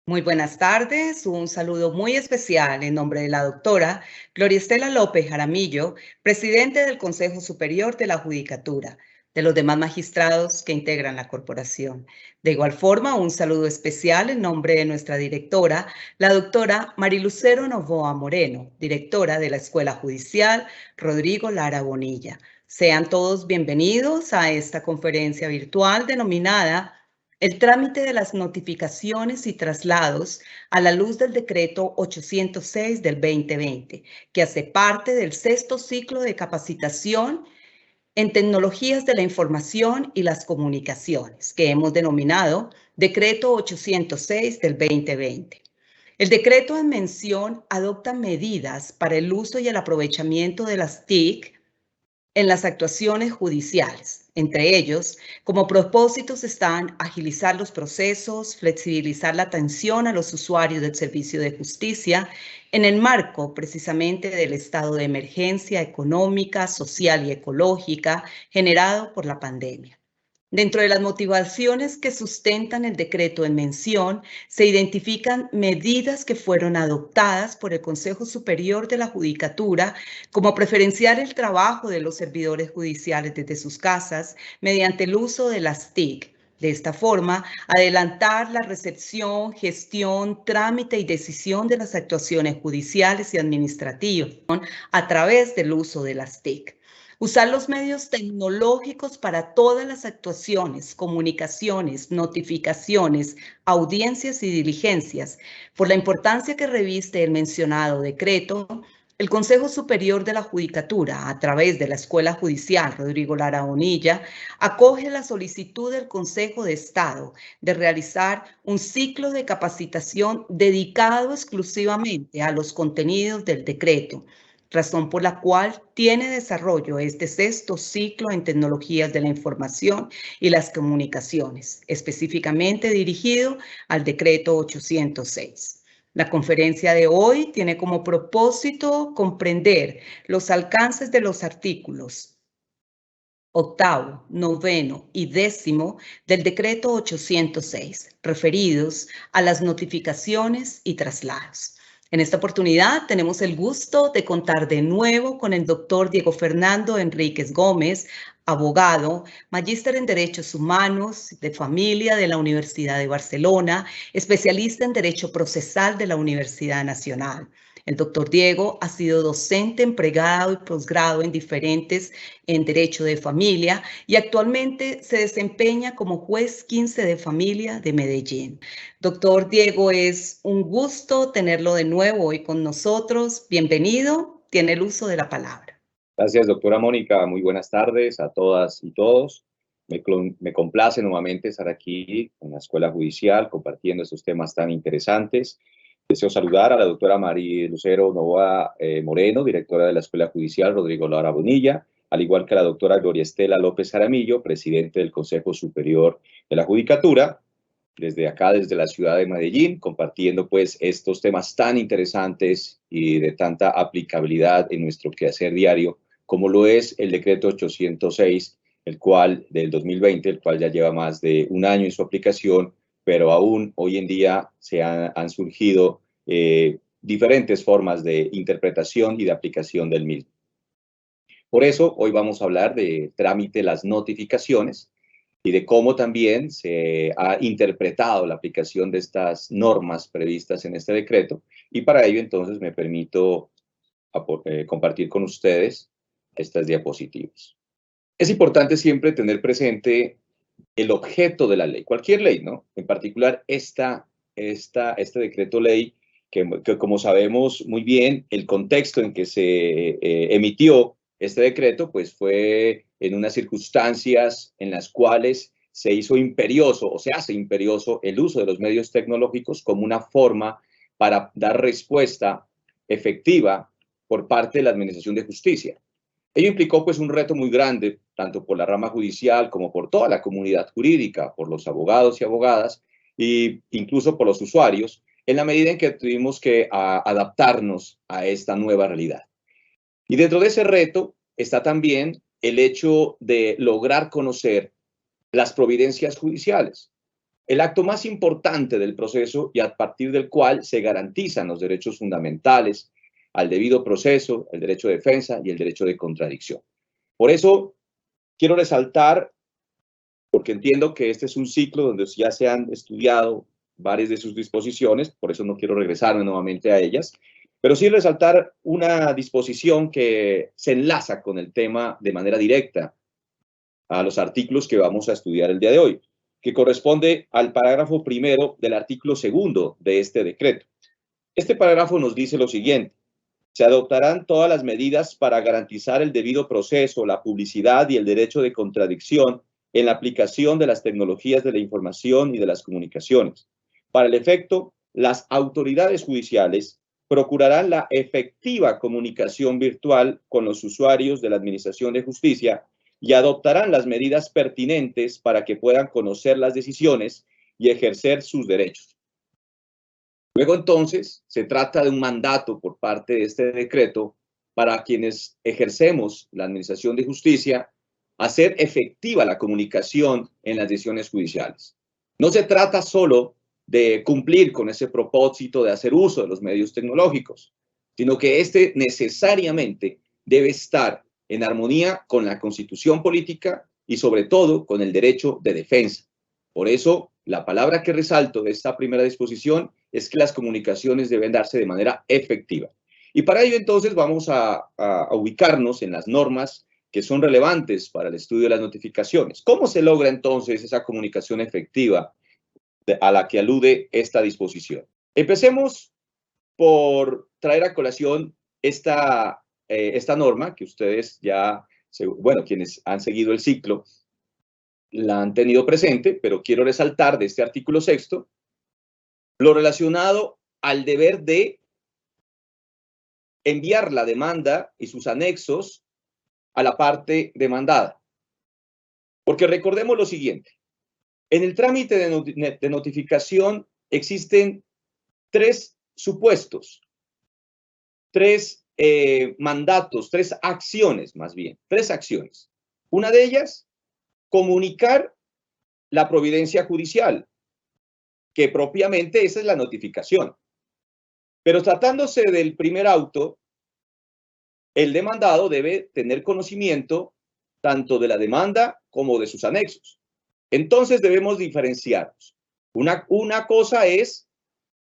Muy buenas tardes, un saludo muy especial en nombre de la doctora Gloria Estela López Jaramillo, presidente del Consejo Superior de la Judicatura, de los demás magistrados que integran la corporación. De igual forma, un saludo especial en nombre de nuestra directora, la doctora Marilucero Novoa Moreno, directora de la Escuela Judicial Rodrigo Lara Bonilla. Sean todos bienvenidos a esta conferencia virtual denominada el trámite de las notificaciones y traslados a la luz del decreto 806 del 2020, que hace parte del sexto ciclo de capacitación en tecnologías de la información y las comunicaciones, que hemos denominado decreto 806 del 2020. El decreto en mención adopta medidas para el uso y el aprovechamiento de las TIC en las actuaciones judiciales. Entre ellos, como propósitos están agilizar los procesos, flexibilizar la atención a los usuarios del servicio de justicia en el marco precisamente del estado de emergencia económica, social y ecológica generado por la pandemia. Dentro de las motivaciones que sustentan el decreto en mención, se identifican medidas que fueron adoptadas por el Consejo Superior de la Judicatura, como preferenciar el trabajo de los servidores judiciales desde sus casas mediante el uso de las TIC. De esta forma, adelantar la recepción, gestión, trámite y decisión de las actuaciones judiciales y administrativas a través del uso de las TIC. Usar los medios tecnológicos para todas las actuaciones, comunicaciones, notificaciones, audiencias y diligencias. Por la importancia que reviste el mencionado decreto, el Consejo Superior de la Judicatura, a través de la Escuela Judicial Rodrigo Lara Bonilla, acoge la solicitud del Consejo de Estado de realizar un ciclo de capacitación dedicado exclusivamente a los contenidos del decreto, razón por la cual tiene desarrollo este sexto ciclo en tecnologías de la información y las comunicaciones, específicamente dirigido al decreto 806. La conferencia de hoy tiene como propósito comprender los alcances de los artículos octavo, noveno y décimo del decreto 806, referidos a las notificaciones y traslados. En esta oportunidad tenemos el gusto de contar de nuevo con el doctor Diego Fernando Enríquez Gómez, abogado, magíster en Derechos Humanos de Familia de la Universidad de Barcelona, especialista en Derecho Procesal de la Universidad Nacional. El doctor Diego ha sido docente en pregrado y posgrado en Derecho de Familia y actualmente se desempeña como juez 15 de familia de Medellín. Doctor Diego, es un gusto tenerlo de nuevo hoy con nosotros. Bienvenido, tiene el uso de la palabra. Gracias, doctora Mónica. Muy buenas tardes a todas y todos. Me complace nuevamente estar aquí en la Escuela Judicial compartiendo estos temas tan interesantes. Deseo saludar a la doctora Marilucero Novoa Moreno, directora de la Escuela Judicial Rodrigo Lara Bonilla, al igual que a la doctora Gloria Estela López Jaramillo, presidente del Consejo Superior de la Judicatura, desde acá, desde la ciudad de Medellín, compartiendo pues estos temas tan interesantes y de tanta aplicabilidad en nuestro quehacer diario, como lo es el decreto 806, el cual del 2020, el cual ya lleva más de un año en su aplicación, pero aún hoy en día se han surgido diferentes formas de interpretación y de aplicación del mismo. Por eso, hoy vamos a hablar de trámite de las notificaciones y de cómo también se ha interpretado la aplicación de estas normas previstas en este decreto. Y para ello, entonces, me permito compartir con ustedes estas diapositivas. Es importante siempre tener presente el objeto de la ley, cualquier ley, ¿no? En particular, este decreto ley, que como sabemos muy bien, el contexto en que se emitió este decreto, pues fue en unas circunstancias en las cuales se hizo imperioso o se hace imperioso el uso de los medios tecnológicos como una forma para dar respuesta efectiva por parte de la Administración de Justicia. Ello implicó pues un reto muy grande, tanto por la rama judicial como por toda la comunidad jurídica, por los abogados y abogadas, e incluso por los usuarios, en la medida en que tuvimos que adaptarnos a esta nueva realidad. Y dentro de ese reto está también el hecho de lograr conocer las providencias judiciales. el acto más importante del proceso y a partir del cual se garantizan los derechos fundamentales al debido proceso, el derecho de defensa y el derecho de contradicción. Por eso quiero resaltar, porque entiendo que este es un ciclo donde ya se han estudiado varias de sus disposiciones, por eso no quiero regresarme nuevamente a ellas, pero sí resaltar una disposición que se enlaza con el tema de manera directa a los artículos que vamos a estudiar el día de hoy, que corresponde al parágrafo primero del artículo segundo de este decreto. Este parágrafo nos dice lo siguiente: se adoptarán todas las medidas para garantizar el debido proceso, la publicidad y el derecho de contradicción en la aplicación de las tecnologías de la información y de las comunicaciones. Para el efecto, las autoridades judiciales procurarán la efectiva comunicación virtual con los usuarios de la Administración de Justicia y adoptarán las medidas pertinentes para que puedan conocer las decisiones y ejercer sus derechos. Luego, entonces, se trata de un mandato por parte de este decreto para quienes ejercemos la Administración de Justicia, hacer efectiva la comunicación en las decisiones judiciales. No se trata solo de cumplir con ese propósito de hacer uso de los medios tecnológicos, sino que este necesariamente debe estar en armonía con la Constitución política y sobre todo con el derecho de defensa. Por eso, la palabra que resalto de esta primera disposición es que las comunicaciones deben darse de manera efectiva. Y para ello, entonces, vamos a ubicarnos en las normas que son relevantes para el estudio de las notificaciones. ¿Cómo se logra, entonces, esa comunicación efectiva a la que alude esta disposición? Empecemos por traer a colación esta norma que ustedes ya, bueno, quienes han seguido el ciclo, la han tenido presente, pero quiero resaltar de este artículo sexto lo relacionado al deber de enviar la demanda y sus anexos a la parte demandada. Porque recordemos lo siguiente: en el trámite de notificación existen tres supuestos, tres mandatos, tres acciones más bien, tres acciones. Una de ellas, comunicar la providencia judicial, que propiamente esa es la notificación. Pero tratándose del primer auto, el demandado debe tener conocimiento tanto de la demanda como de sus anexos. Entonces debemos diferenciarlos. Una cosa es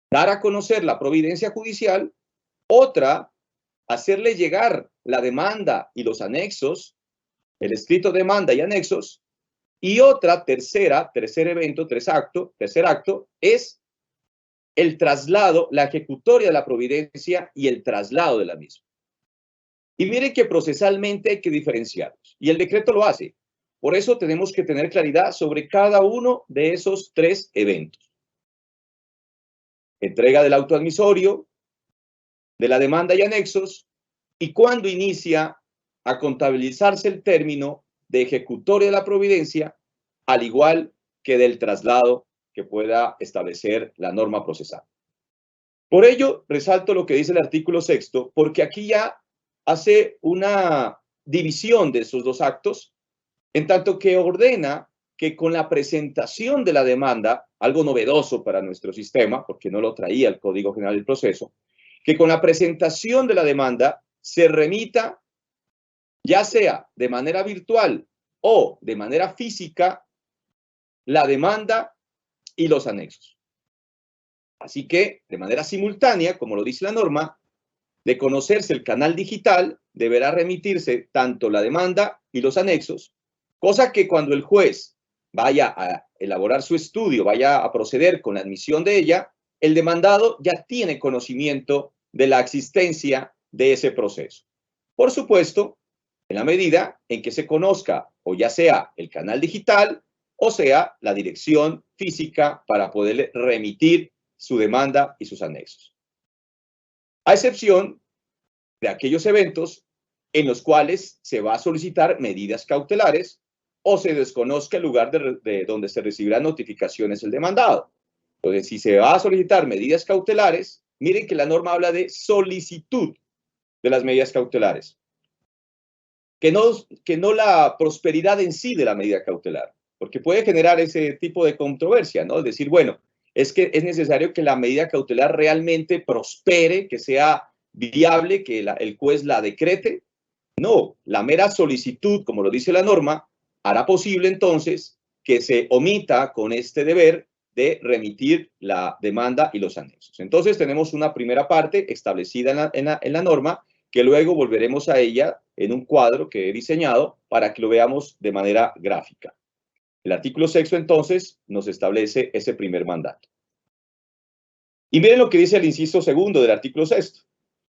dar a conocer la providencia judicial, otra, hacerle llegar la demanda y los anexos, el escrito demanda y anexos, y otra, tercer acto, es el traslado, la ejecutoria de la providencia y el traslado de la misma. Y miren que procesalmente hay que diferenciarlos, y el decreto lo hace. Por eso tenemos que tener claridad sobre cada uno de esos tres eventos. Entrega del auto admisorio, de la demanda y anexos, y cuando inicia a contabilizarse el término de ejecutoria de la providencia, al igual que del traslado que pueda establecer la norma procesal. Por ello, resalto lo que dice el artículo sexto, porque aquí ya hace una división de esos dos actos, en tanto que ordena que con la presentación de la demanda, algo novedoso para nuestro sistema, porque no lo traía el Código General del Proceso, que con la presentación de la demanda se remita, ya sea de manera virtual o de manera física, la demanda y los anexos. Así que, de manera simultánea, como lo dice la norma, de conocerse el canal digital, deberá remitirse tanto la demanda y los anexos, cosa que cuando el juez vaya a elaborar su estudio, vaya a proceder con la admisión de ella, el demandado ya tiene conocimiento de la existencia de ese proceso. Por supuesto, en la medida en que se conozca o ya sea el canal digital o sea la dirección física para poder remitir su demanda y sus anexos. A excepción de aquellos eventos en los cuales se va a solicitar medidas cautelares o se desconozca el lugar de donde se recibirán notificaciones el demandado. Entonces, si se va a solicitar medidas cautelares, miren que la norma habla de solicitud de las medidas cautelares, que no la prosperidad en sí de la medida cautelar. porque puede generar ese tipo de controversia, ¿no? Es decir, bueno, es que es necesario que la medida cautelar realmente prospere, que sea viable, que el juez la decrete. No, la mera solicitud, como lo dice la norma, hará posible entonces que se omita con este deber de remitir la demanda y los anexos. Entonces tenemos una primera parte establecida en la norma, que luego volveremos a ella en un cuadro que he diseñado para que lo veamos de manera gráfica. El artículo 6 entonces nos establece ese primer mandato. Y miren lo que dice el inciso segundo del artículo 6.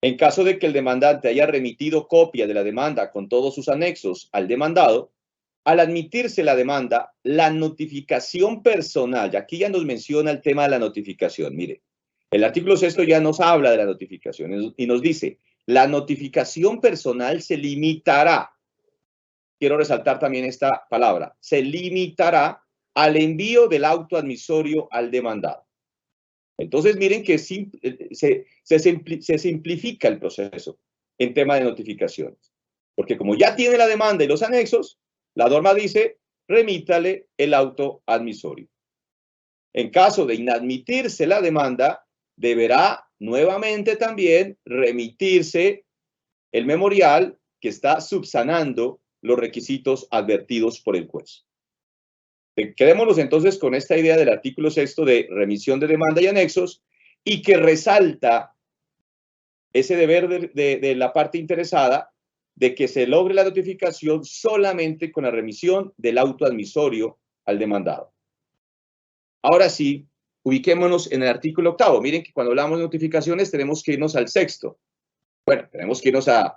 En caso de que el demandante haya remitido copia de la demanda con todos sus anexos al demandado, al admitirse la demanda, la notificación personal, y aquí ya nos menciona el tema de la notificación. Mire, el artículo 6 ya nos habla de la notificación y nos dice, la notificación personal se limitará, quiero resaltar también esta palabra, se limitará al envío del auto admisorio al demandado. Entonces, miren que se simplifica el proceso en tema de notificaciones. Porque como ya tiene la demanda y los anexos, la norma dice, remítale el auto admisorio. En caso de inadmitirse la demanda, deberá nuevamente también remitirse el memorial que está subsanando los requisitos advertidos por el juez. Quedémonos entonces con esta idea del artículo 6 de remisión de demanda y anexos y que resalta ese deber de la parte interesada de que se logre la notificación solamente con la remisión del auto admisorio al demandado. Ahora sí, ubiquémonos en el artículo 8. Miren que cuando hablamos de notificaciones tenemos que irnos al 6. Bueno, tenemos que irnos a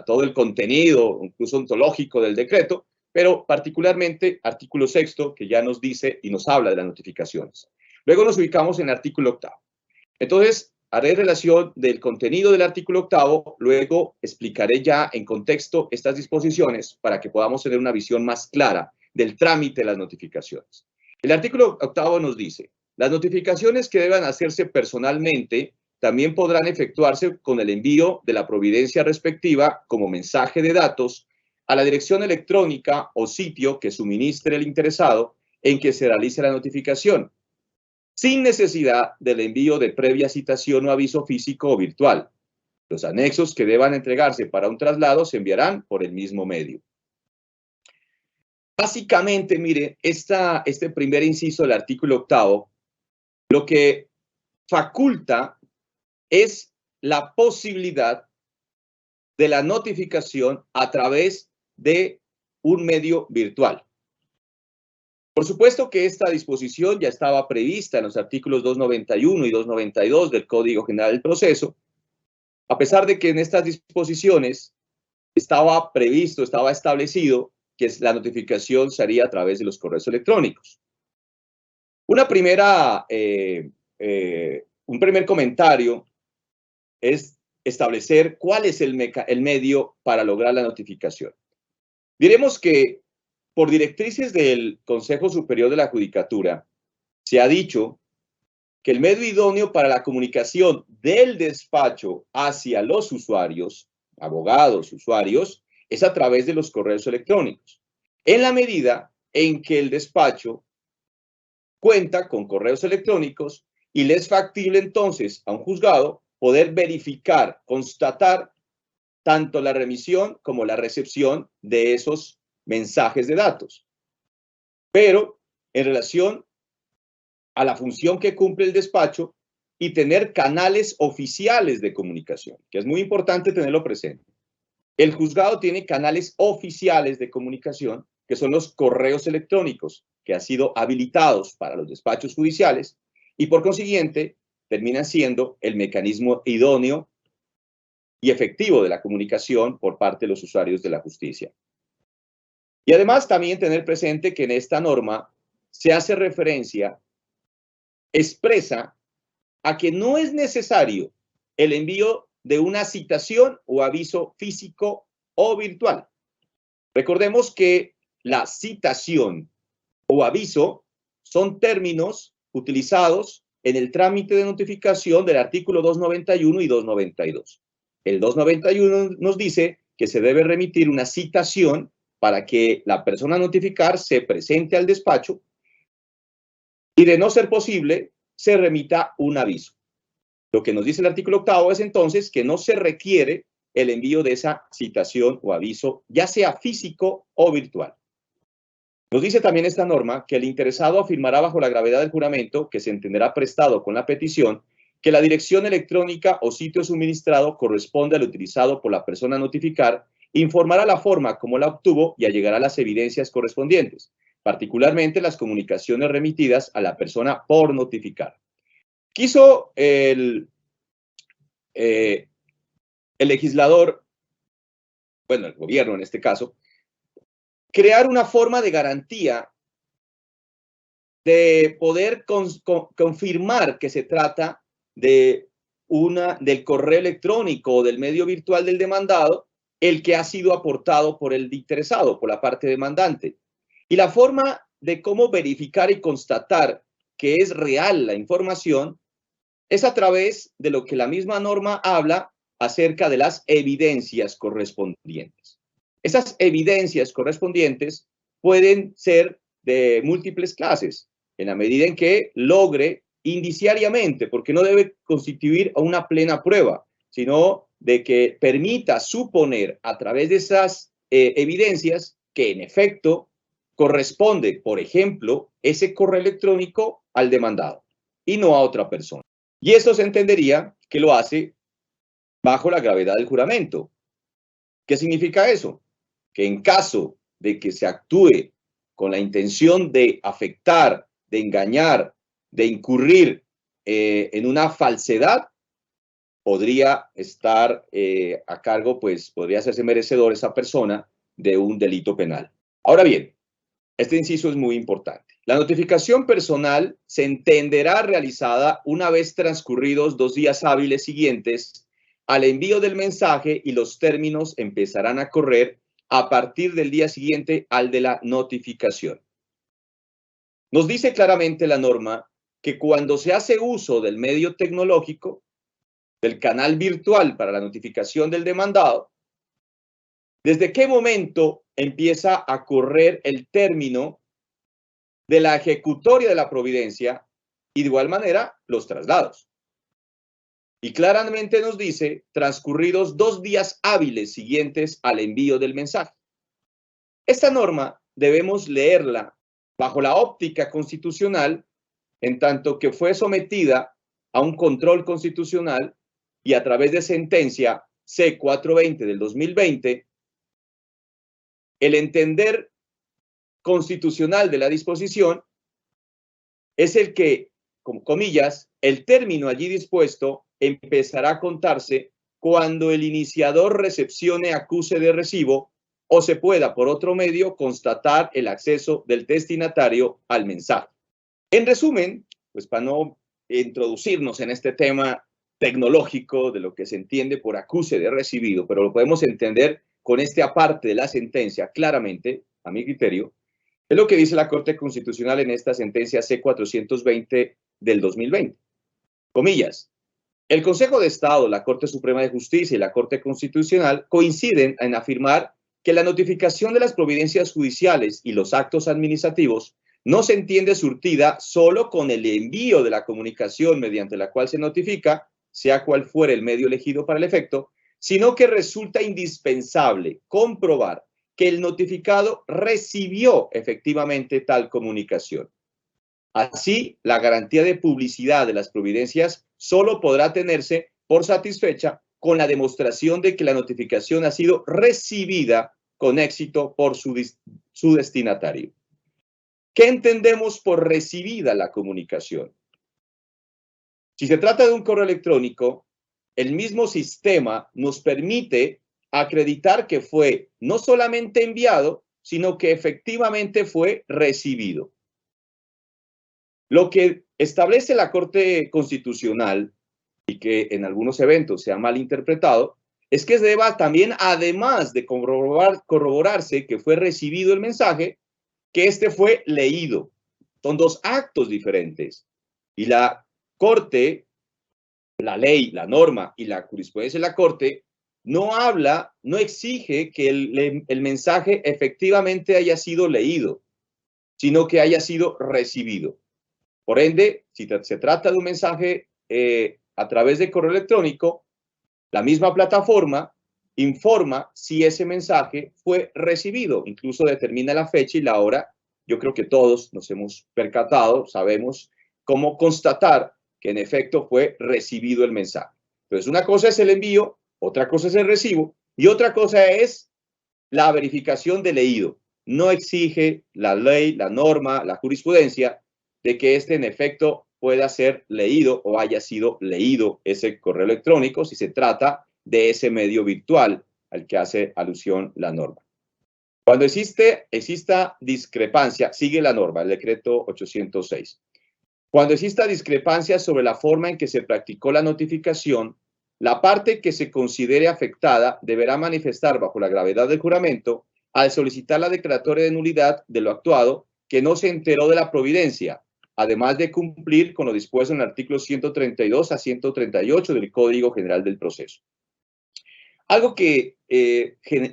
todo el contenido, incluso ontológico del decreto, pero particularmente artículo 6, que ya nos dice y nos habla de las notificaciones. Luego nos ubicamos en el artículo 8. Entonces, haré relación del contenido del artículo 8, luego explicaré ya en contexto estas disposiciones para que podamos tener una visión más clara del trámite de las notificaciones. El artículo 8 nos dice, las notificaciones que deban hacerse personalmente también podrán efectuarse con el envío de la providencia respectiva como mensaje de datos a la dirección electrónica o sitio que suministre el interesado en que se realice la notificación, sin necesidad del envío de previa citación o aviso físico o virtual. Los anexos que deban entregarse para un traslado se enviarán por el mismo medio. Básicamente, mire, este primer inciso del artículo 8, lo que faculta es la posibilidad de la notificación a través de un medio virtual. Por supuesto que esta disposición ya estaba prevista en los artículos 291 y 292 del Código General del Proceso, a pesar de que en estas disposiciones estaba previsto, estaba establecido que la notificación se haría a través de los correos electrónicos. Un primer comentario es establecer cuál es el medio para lograr la notificación. Diremos que por directrices del Consejo Superior de la Judicatura se ha dicho que el medio idóneo para la comunicación del despacho hacia los usuarios, abogados, usuarios, es a través de los correos electrónicos, en la medida en que el despacho cuenta con correos electrónicos y le es factible entonces a un juzgado poder verificar, constatar tanto la remisión como la recepción de esos mensajes de datos. Pero en relación a la función que cumple el despacho y tener canales oficiales de comunicación, que es muy importante tenerlo presente. El juzgado tiene canales oficiales de comunicación, que son los correos electrónicos, que han sido habilitados para los despachos judiciales y por consiguiente terminan siendo el mecanismo idóneo y efectivo de la comunicación por parte de los usuarios de la justicia. Y además también tener presente que en esta norma se hace referencia expresa a que no es necesario el envío de una citación o aviso físico o virtual. Recordemos que la citación o aviso son términos utilizados en el trámite de notificación del artículo 291 y 292. El 291 nos dice que se debe remitir una citación para que la persona a notificar se presente al despacho y, de no ser posible, se remita un aviso. Lo que nos dice el artículo 8 es entonces que no se requiere el envío de esa citación o aviso, ya sea físico o virtual. Nos dice también esta norma que el interesado afirmará bajo la gravedad del juramento, que se entenderá prestado con la petición, que la dirección electrónica o sitio suministrado corresponde al utilizado por la persona a notificar, informará la forma como la obtuvo y allegará las evidencias correspondientes, particularmente las comunicaciones remitidas a la persona por notificar. Quiso el legislador, bueno, el gobierno en este caso, crear una forma de garantía de poder confirmar que se trata de del correo electrónico o del medio virtual del demandado, el que ha sido aportado por el interesado, por la parte demandante. Y la forma de cómo verificar y constatar que es real la información es a través de lo que la misma norma habla acerca de las evidencias correspondientes. Esas evidencias correspondientes pueden ser de múltiples clases, en la medida en que logre indiciariamente, porque no debe constituir una plena prueba, sino de que permita suponer a través de esas evidencias que en efecto corresponde, por ejemplo, ese correo electrónico al demandado y no a otra persona. Y eso se entendería que lo hace bajo la gravedad del juramento. ¿Qué significa eso? Que en caso de que se actúe con la intención de afectar, de engañar, de incurrir en una falsedad, podría estar a cargo, pues podría hacerse merecedor esa persona de un delito penal. Ahora bien, este inciso es muy importante. La notificación personal se entenderá realizada una vez transcurridos 2 días hábiles siguientes al envío del mensaje, y los términos empezarán a correr a partir del día siguiente al de la notificación. Nos dice claramente la norma que cuando se hace uso del medio tecnológico, del canal virtual para la notificación del demandado, ¿desde qué momento empieza a correr el término de la ejecutoria de la providencia y de igual manera los traslados? Y claramente nos dice transcurridos 2 días hábiles siguientes al envío del mensaje. Esta norma debemos leerla bajo la óptica constitucional, en tanto que fue sometida a un control constitucional y a través de sentencia C-420 del 2020, el entender constitucional de la disposición es el que, con comillas, el término allí dispuesto empezará a contarse cuando el iniciador recepcione acuse de recibo o se pueda por otro medio constatar el acceso del destinatario al mensaje. En resumen, pues para no introducirnos en este tema tecnológico de lo que se entiende por acuse de recibido, pero lo podemos entender con este aparte de la sentencia claramente, a mi criterio, es lo que dice la Corte Constitucional en esta sentencia C-420 del 2020. Comillas, el Consejo de Estado, la Corte Suprema de Justicia y la Corte Constitucional coinciden en afirmar que la notificación de las providencias judiciales y los actos administrativos no se entiende surtida solo con el envío de la comunicación mediante la cual se notifica, sea cual fuere el medio elegido para el efecto, sino que resulta indispensable comprobar que el notificado recibió efectivamente tal comunicación. Así, la garantía de publicidad de las providencias solo podrá tenerse por satisfecha con la demostración de que la notificación ha sido recibida con éxito por su destinatario. ¿Qué entendemos por recibida la comunicación? Si se trata de un correo electrónico, el mismo sistema nos permite acreditar que fue no solamente enviado, sino que efectivamente fue recibido. Lo que establece la Corte Constitucional, y que en algunos eventos se ha malinterpretado, es que se deba también, además de corroborarse que fue recibido el mensaje, que este fue leído. Son 2 actos diferentes. Y la Corte, la ley, la norma y la jurisprudencia de la Corte no habla, no exige que el mensaje efectivamente haya sido leído, sino que haya sido recibido. Por ende, si se trata de un mensaje a través de correo electrónico, la misma plataforma informa si ese mensaje fue recibido, incluso determina la fecha y la hora. Yo creo que todos nos hemos percatado, sabemos cómo constatar que en efecto fue recibido el mensaje. Entonces, una cosa es el envío, otra cosa es el recibo y otra cosa es la verificación de leído. No exige la ley, la norma, la jurisprudencia de que en efecto pueda ser leído o haya sido leído ese correo electrónico si se trata de ese medio virtual al que hace alusión la norma. Cuando exista discrepancia, sigue la norma, el decreto 806. Cuando exista discrepancia sobre la forma en que se practicó la notificación, la parte que se considere afectada deberá manifestar bajo la gravedad del juramento al solicitar la declaratoria de nulidad de lo actuado que no se enteró de la providencia, además de cumplir con lo dispuesto en el artículo 132 a 138 del Código General del Proceso. Algo que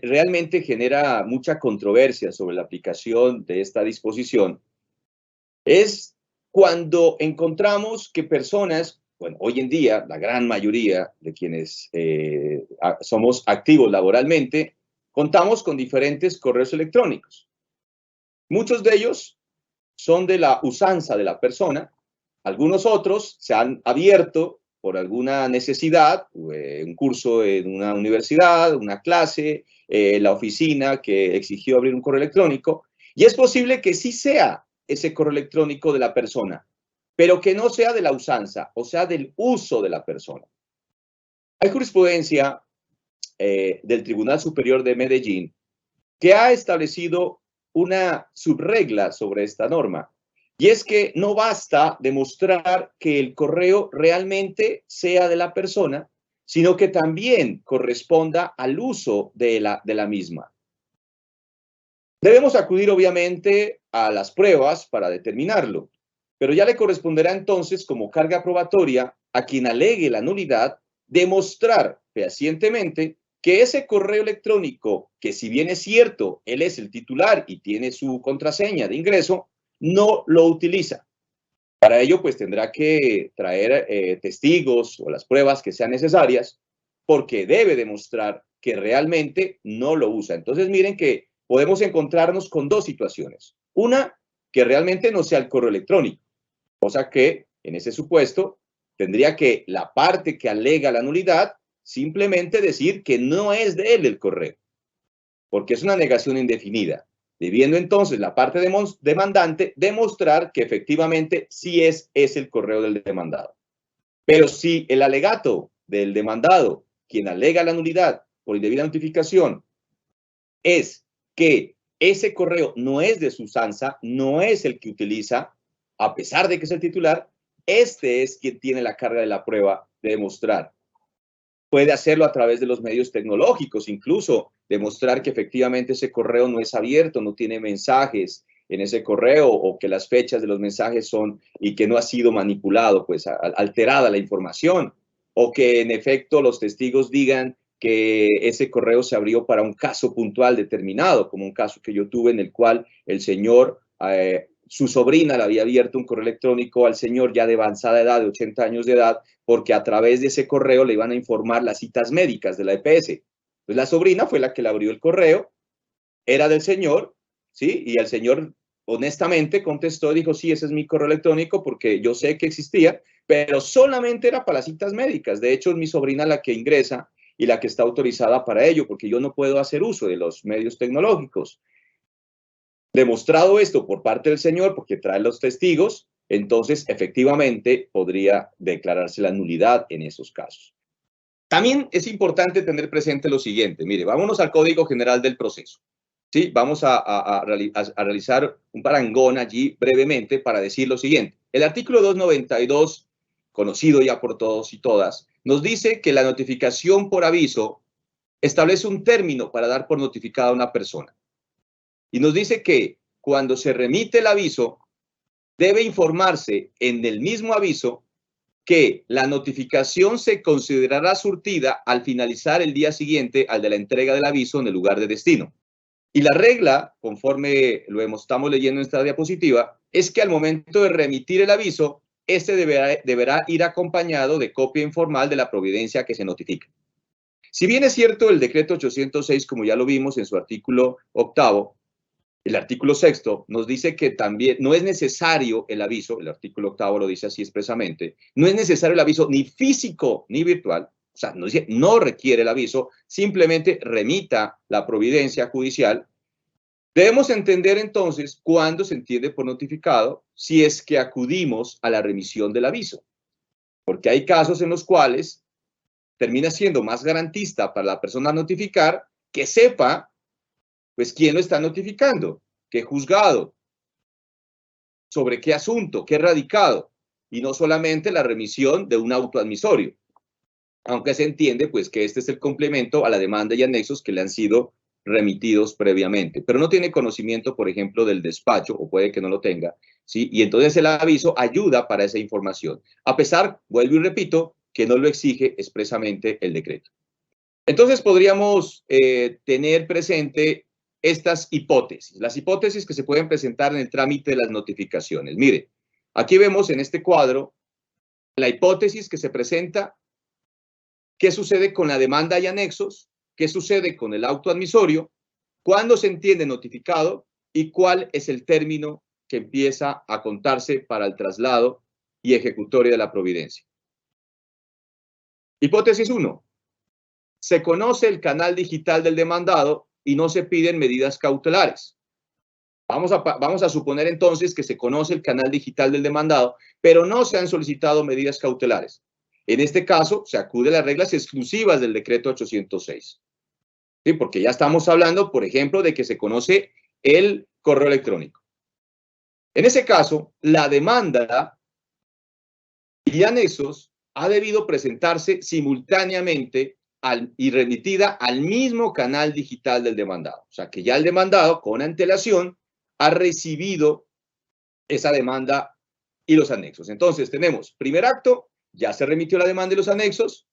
realmente genera mucha controversia sobre la aplicación de esta disposición es cuando encontramos que personas, bueno, hoy en día la gran mayoría de quienes somos activos laboralmente, contamos con diferentes correos electrónicos. Muchos de ellos son de la usanza de la persona, algunos otros se han abierto por alguna necesidad, un curso en una universidad, una clase, la oficina que exigió abrir un correo electrónico, y es posible que sí sea ese correo electrónico de la persona, pero que no sea de la usanza, o sea, del uso de la persona. Hay jurisprudencia del Tribunal Superior de Medellín que ha establecido una subregla sobre esta norma, y es que no basta demostrar que el correo realmente sea de la persona, sino que también corresponda al uso de la misma. Debemos acudir, obviamente, a las pruebas para determinarlo, pero ya le corresponderá entonces, como carga probatoria, a quien alegue la nulidad, demostrar fehacientemente que ese correo electrónico, que si bien es cierto, él es el titular y tiene su contraseña de ingreso, no lo utiliza. Para ello, pues tendrá que traer testigos o las pruebas que sean necesarias, porque debe demostrar que realmente no lo usa. Entonces, miren que podemos encontrarnos con dos situaciones. Una, que realmente no sea el correo electrónico, cosa que en ese supuesto tendría que la parte que alega la nulidad simplemente decir que no es de él el correo, porque es una negación indefinida, debiendo entonces la parte demandante demostrar que efectivamente sí es el correo del demandado. Pero si el alegato del demandado, quien alega la nulidad por indebida notificación, es que ese correo no es de su usanza, no es el que utiliza, a pesar de que es el titular, este es quien tiene la carga de la prueba de demostrar. Puede hacerlo a través de los medios tecnológicos, incluso demostrar que efectivamente ese correo no es abierto, no tiene mensajes en ese correo, o que las fechas de los mensajes son y que no ha sido manipulado, pues alterada la información, o que en efecto los testigos digan que ese correo se abrió para un caso puntual determinado, como un caso que yo tuve en el cual el señor, su sobrina le había abierto un correo electrónico al señor ya de avanzada edad, de 80 años de edad, porque a través de ese correo le iban a informar las citas médicas de la EPS. Pues la sobrina fue la que le abrió el correo, era del señor, ¿sí? Y el señor honestamente contestó y dijo, sí, ese es mi correo electrónico porque yo sé que existía, pero solamente era para las citas médicas. De hecho, es mi sobrina la que ingresa y la que está autorizada para ello, porque yo no puedo hacer uso de los medios tecnológicos. Demostrado esto por parte del señor, porque trae los testigos, entonces efectivamente podría declararse la nulidad en esos casos. También es importante tener presente lo siguiente. Mire, vámonos al Código General del Proceso. ¿Sí? Vamos a realizar un parangón allí brevemente para decir lo siguiente. El artículo 292, conocido ya por todos y todas, nos dice que la notificación por aviso establece un término para dar por notificada a una persona. Y nos dice que cuando se remite el aviso, debe informarse en el mismo aviso que la notificación se considerará surtida al finalizar el día siguiente al de la entrega del aviso en el lugar de destino. Y la regla, conforme estamos leyendo en esta diapositiva, es que al momento de remitir el aviso, este deberá ir acompañado de copia informal de la providencia que se notifica. Si bien es cierto, el decreto 806, como ya lo vimos en su artículo 8º, el artículo 6º nos dice que también no es necesario el aviso, el artículo 8º lo dice así expresamente, no es necesario el aviso ni físico ni virtual, o sea, no requiere el aviso, simplemente remita la providencia judicial. Debemos entender entonces cuándo se entiende por notificado si es que acudimos a la remisión del aviso, porque hay casos en los cuales termina siendo más garantista para la persona a notificar que sepa pues quién lo está notificando, qué juzgado, sobre qué asunto, qué radicado, y no solamente la remisión de un auto admisorio, aunque se entiende pues que este es el complemento a la demanda y anexos que le han sido remitidos previamente, pero no tiene conocimiento, por ejemplo, del despacho, o puede que no lo tenga, ¿sí? Y entonces el aviso ayuda para esa información, a pesar, vuelvo y repito, que no lo exige expresamente el decreto. Entonces podríamos tener presente estas hipótesis, las hipótesis que se pueden presentar en el trámite de las notificaciones. Mire, aquí vemos en este cuadro la hipótesis que se presenta, qué sucede con la demanda y anexos, qué sucede con el auto admisorio, cuándo se entiende notificado y cuál es el término que empieza a contarse para el traslado y ejecutoria de la providencia. Hipótesis 1. Se conoce el canal digital del demandado y no se piden medidas cautelares. Vamos a suponer entonces que se conoce el canal digital del demandado, pero no se han solicitado medidas cautelares. En este caso, se acude a las reglas exclusivas del decreto 806. ¿Sí? Porque ya estamos hablando, por ejemplo, de que se conoce el correo electrónico. En ese caso, la demanda y anexos ha debido presentarse simultáneamente y remitida al mismo canal digital del demandado. O sea, que ya el demandado, con antelación, ha recibido esa demanda y los anexos. Entonces, tenemos primer acto, ya se remitió la demanda y los anexos,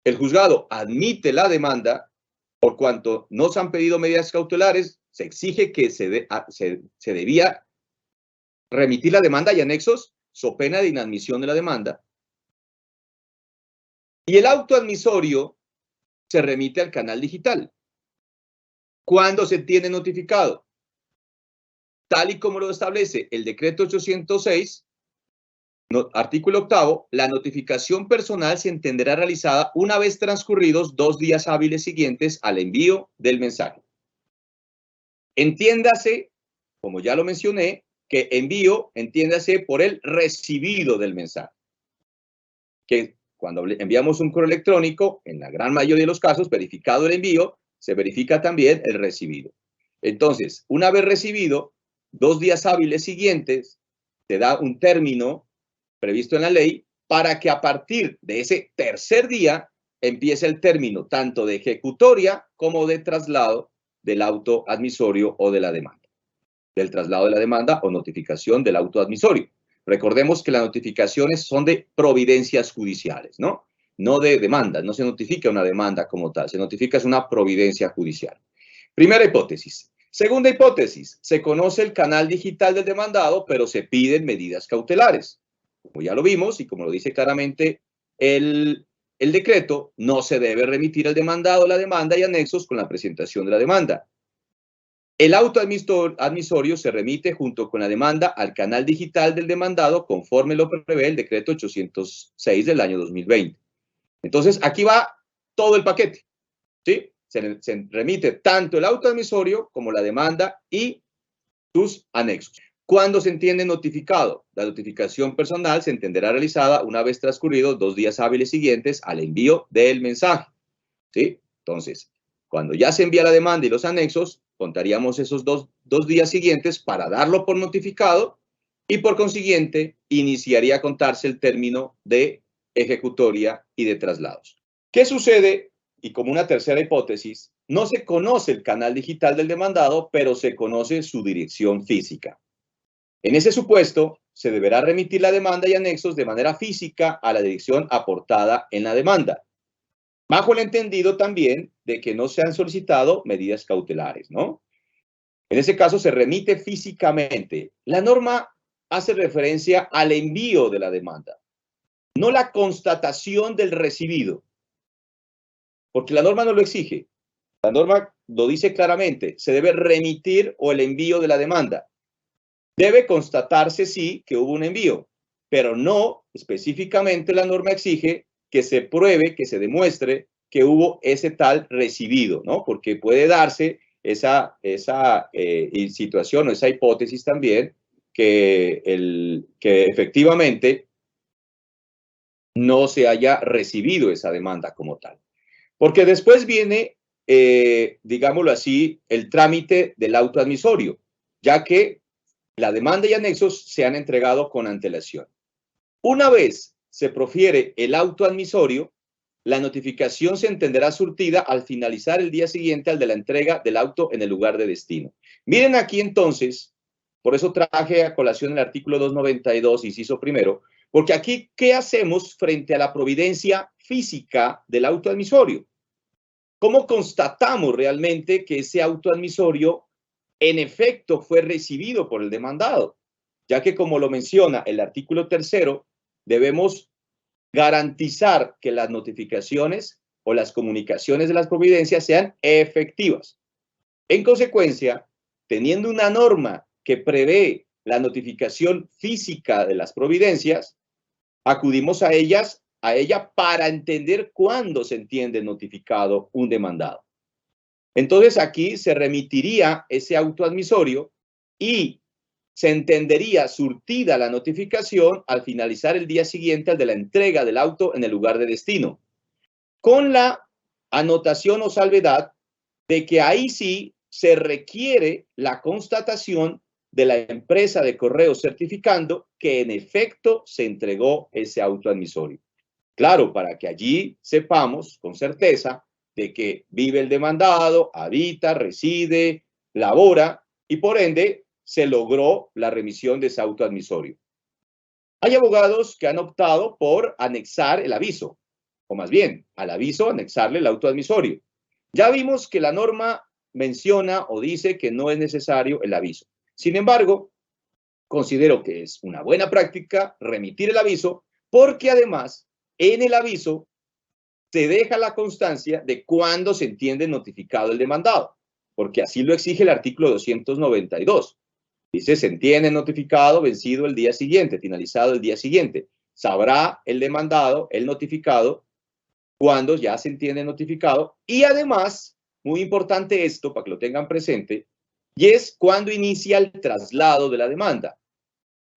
el juzgado admite la demanda, por cuanto no se han pedido medidas cautelares, se exige que se debía remitir la demanda y anexos, so pena de inadmisión de la demanda. Y el auto admisorio se remite al canal digital. ¿Cuándo se tiene notificado? Tal y como lo establece el decreto 806, artículo 8º, la notificación personal se entenderá realizada una vez transcurridos 2 días hábiles siguientes al envío del mensaje. Entiéndase, como ya lo mencioné, que envío, entiéndase por el recibido del mensaje. Que cuando enviamos un correo electrónico, en la gran mayoría de los casos, verificado el envío, se verifica también el recibido. Entonces, una vez recibido, 2 días hábiles siguientes, se da un término previsto en la ley para que a partir de ese tercer día empiece el término tanto de ejecutoria como de traslado del auto admisorio o de la demanda. Del traslado de la demanda o notificación del auto admisorio. Recordemos que las notificaciones son de providencias judiciales, ¿no? No de demandas, no se notifica una demanda como tal, se notifica una providencia judicial. Primera hipótesis. Segunda hipótesis, se conoce el canal digital del demandado, pero se piden medidas cautelares. Como ya lo vimos y como lo dice claramente el decreto, no se debe remitir al demandado la demanda y anexos con la presentación de la demanda. El auto admisorio se remite junto con la demanda al canal digital del demandado conforme lo prevé el decreto 806 del año 2020. Entonces, aquí va todo el paquete, ¿sí? Se remite tanto el auto admisorio como la demanda y sus anexos. ¿Cuándo se entiende notificado? La notificación personal se entenderá realizada una vez transcurridos 2 días hábiles siguientes al envío del mensaje, ¿sí? Entonces, cuando ya se envía la demanda y los anexos, contaríamos esos dos días siguientes para darlo por notificado y por consiguiente iniciaría a contarse el término de ejecutoria y de traslados. ¿Qué sucede? Y como una tercera hipótesis, no se conoce el canal digital del demandado, pero se conoce su dirección física. En ese supuesto, se deberá remitir la demanda y anexos de manera física a la dirección aportada en la demanda, bajo el entendido también de que no se han solicitado medidas cautelares, ¿no? En ese caso se remite físicamente. La norma hace referencia al envío de la demanda, no la constatación del recibido, porque la norma no lo exige. La norma lo dice claramente, se debe remitir o el envío de la demanda. Debe constatarse, sí, que hubo un envío, pero no específicamente la norma exige que se pruebe, que se demuestre que hubo ese tal recibido, ¿no? Porque puede darse esa situación o esa hipótesis también que efectivamente no se haya recibido esa demanda como tal. Porque después viene, digámoslo así, el trámite del auto admisorio, ya que la demanda y anexos se han entregado con antelación. Una vez se profiere el auto admisorio, la notificación se entenderá surtida al finalizar el día siguiente al de la entrega del auto en el lugar de destino. Miren aquí entonces, por eso traje a colación el artículo 292, inciso primero, porque aquí, ¿qué hacemos frente a la providencia física del auto admisorio? ¿Cómo constatamos realmente que ese auto admisorio en efecto fue recibido por el demandado? Ya que, como lo menciona el artículo tercero, debemos garantizar que las notificaciones o las comunicaciones de las providencias sean efectivas. En consecuencia, teniendo una norma que prevé la notificación física de las providencias, acudimos a ella para entender cuándo se entiende notificado un demandado. Entonces aquí se remitiría ese auto admisorio y se entendería surtida la notificación al finalizar el día siguiente al de la entrega del auto en el lugar de destino, con la anotación o salvedad de que ahí sí se requiere la constatación de la empresa de correo certificando que en efecto se entregó ese auto admisorio. Claro, para que allí sepamos con certeza de que vive el demandado, habita, reside, labora y por ende se logró la remisión de ese auto admisorio. Hay abogados que han optado por anexar el aviso, o más bien, al aviso anexarle el auto admisorio. Ya vimos que la norma menciona o dice que no es necesario el aviso. Sin embargo, considero que es una buena práctica remitir el aviso porque además en el aviso se deja la constancia de cuándo se entiende notificado el demandado, porque así lo exige el artículo 292. Dice, se entiende notificado vencido el día siguiente, finalizado el día siguiente. Sabrá el demandado, el notificado, cuándo ya se entiende notificado. Y además, muy importante esto, para que lo tengan presente, y es cuando inicia el traslado de la demanda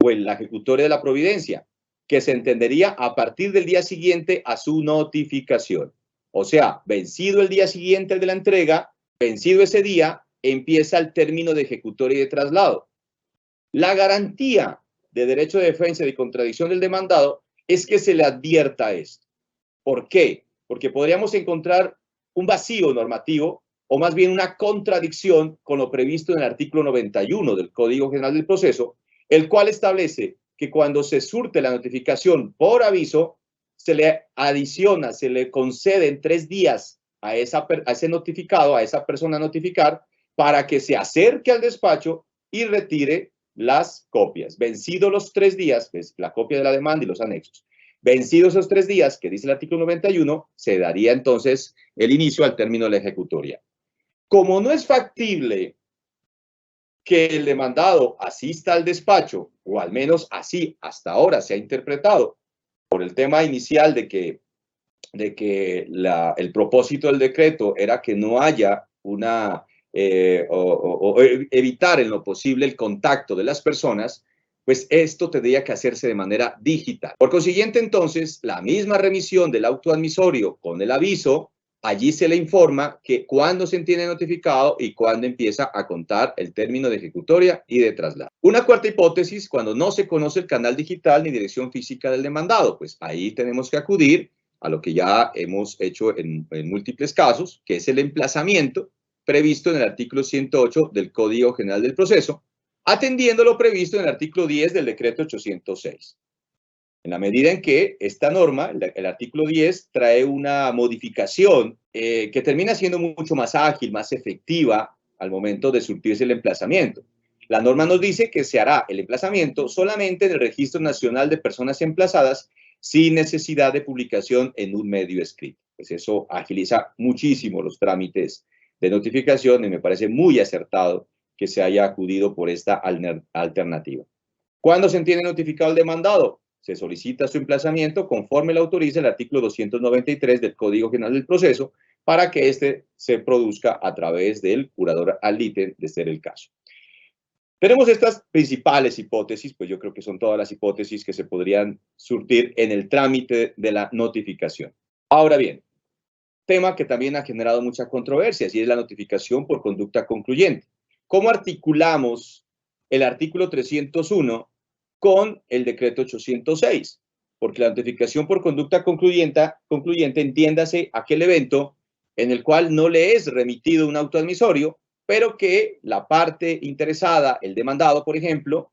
o en la ejecutoria de la providencia, que se entendería a partir del día siguiente a su notificación. O sea, vencido el día siguiente de la entrega, vencido ese día, empieza el término de ejecutoria y de traslado. La garantía de derecho de defensa y de contradicción del demandado es que se le advierta esto. ¿Por qué? Porque podríamos encontrar un vacío normativo o más bien una contradicción con lo previsto en el artículo 91 del Código General del Proceso, el cual establece que cuando se surte la notificación por aviso, se le adiciona, se le conceden 3 días a ese notificado, a esa persona a notificar, para que se acerque al despacho y retire las copias. Vencidos los 3 días, pues, la copia de la demanda y los anexos. Vencidos esos 3 días, que dice el artículo 91, se daría entonces el inicio al término de la ejecutoria. Como no es factible que el demandado asista al despacho, o al menos así hasta ahora se ha interpretado, por el tema inicial de que el propósito del decreto era que no haya evitar en lo posible el contacto de las personas, pues esto tendría que hacerse de manera digital. Por consiguiente, entonces, la misma remisión del auto admisorio con el aviso, allí se le informa que cuándo se entiende notificado y cuándo empieza a contar el término de ejecutoria y de traslado. Una cuarta hipótesis, cuando no se conoce el canal digital ni dirección física del demandado, pues ahí tenemos que acudir a lo que ya hemos hecho en múltiples casos, que es el emplazamiento previsto en el artículo 108 del Código General del Proceso, atendiendo lo previsto en el artículo 10 del decreto 806. En la medida en que esta norma, el artículo 10, trae una modificación que termina siendo mucho más ágil, más efectiva al momento de surtirse el emplazamiento. La norma nos dice que se hará el emplazamiento solamente en el Registro Nacional de Personas Emplazadas sin necesidad de publicación en un medio escrito. Pues eso agiliza muchísimo los trámites de notificación y me parece muy acertado que se haya acudido por esta alternativa. ¿Cuándo se entiende notificado el demandado? Se solicita su emplazamiento conforme lo autoriza el artículo 293 del Código General del Proceso para que éste se produzca a través del curador ad litem, de ser el caso. Tenemos estas principales hipótesis, pues yo creo que son todas las hipótesis que se podrían surtir en el trámite de la notificación. Ahora bien, tema que también ha generado mucha controversia, y es la notificación por conducta concluyente. ¿Cómo articulamos el artículo 301 con el decreto 806? Porque la notificación por conducta concluyente, entiéndase aquel evento en el cual no le es remitido un auto admisorio, pero que la parte interesada, el demandado, por ejemplo,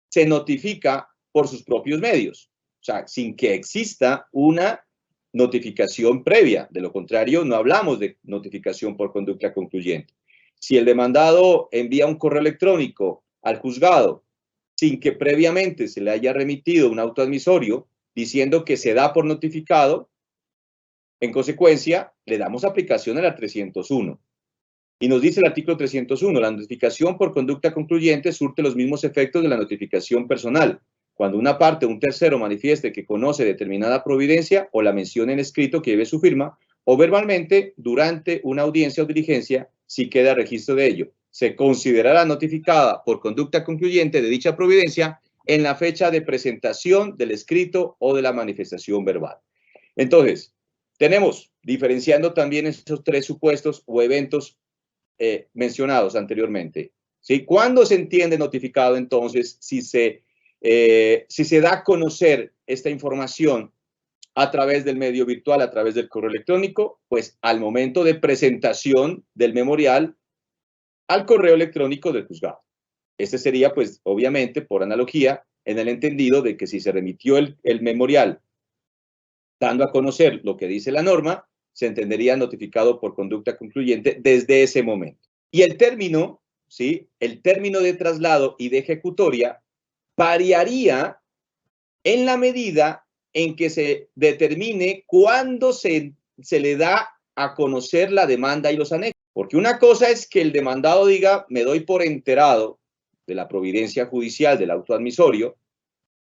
se notifica por sus propios medios, o sea, sin que exista una notificación previa. De lo contrario, no hablamos de notificación por conducta concluyente. Si el demandado envía un correo electrónico al juzgado sin que previamente se le haya remitido un auto admisorio diciendo que se da por notificado, en consecuencia, le damos aplicación a la 301. Y nos dice el artículo 301, la notificación por conducta concluyente surte los mismos efectos de la notificación personal. Cuando una parte o un tercero manifieste que conoce determinada providencia o la mencione en escrito que lleve su firma, o verbalmente durante una audiencia o diligencia, si queda registro de ello, se considerará notificada por conducta concluyente de dicha providencia en la fecha de presentación del escrito o de la manifestación verbal. Entonces, tenemos, diferenciando también esos tres supuestos o eventos mencionados anteriormente, ¿sí? ¿Cuándo se entiende notificado entonces si se da a conocer esta información a través del medio virtual, a través del correo electrónico? Pues al momento de presentación del memorial al correo electrónico del juzgado. Este sería, pues, obviamente, por analogía, en el entendido de que si se remitió el memorial dando a conocer lo que dice la norma, se entendería notificado por conducta concluyente desde ese momento. Y el término, ¿sí? El término de traslado y de ejecutoria variaría en la medida en que se determine cuándo se le da a conocer la demanda y los anexos. Porque una cosa es que el demandado diga, me doy por enterado de la providencia judicial del auto admisorio,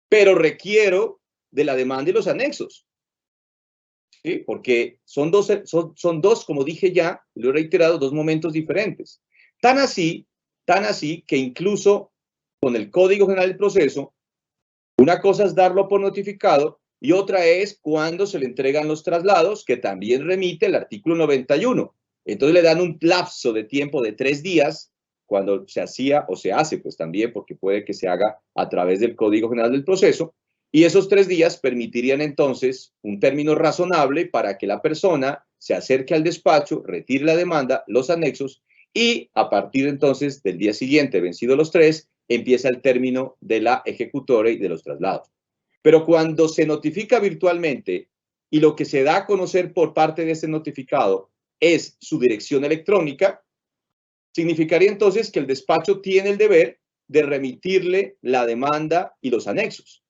pero requiero de la demanda y los anexos. ¿Sí? Porque son dos, como dije ya, lo he reiterado, dos momentos diferentes. Tan así que incluso con el Código General del Proceso, una cosa es darlo por notificado y otra es cuando se le entregan los traslados, que también remite el artículo 91. Entonces le dan un lapso de tiempo de 3 días cuando se hacía o se hace, pues también, porque puede que se haga a través del Código General del Proceso. Y esos 3 días permitirían entonces un término razonable para que la persona se acerque al despacho, retire la demanda, los anexos y a partir entonces del día siguiente, vencidos los 3, empieza el término de la ejecutoria y de los traslados. Pero cuando se notifica virtualmente y lo que se da a conocer por parte de ese notificado es su dirección electrónica, significaría entonces que el despacho tiene el deber de remitirle la demanda y los anexos.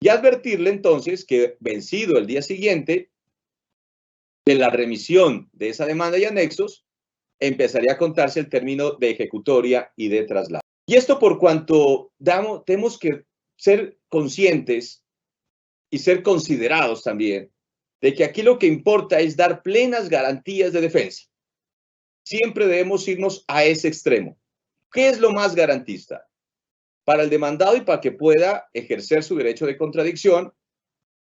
Y advertirle entonces que vencido el día siguiente de la remisión de esa demanda y anexos, empezaría a contarse el término de ejecutoria y de traslado. Y esto por cuanto tenemos que ser conscientes y ser considerados también de que aquí lo que importa es dar plenas garantías de defensa. Siempre debemos irnos a ese extremo. ¿Qué es lo más garantista? Para el demandado y para que pueda ejercer su derecho de contradicción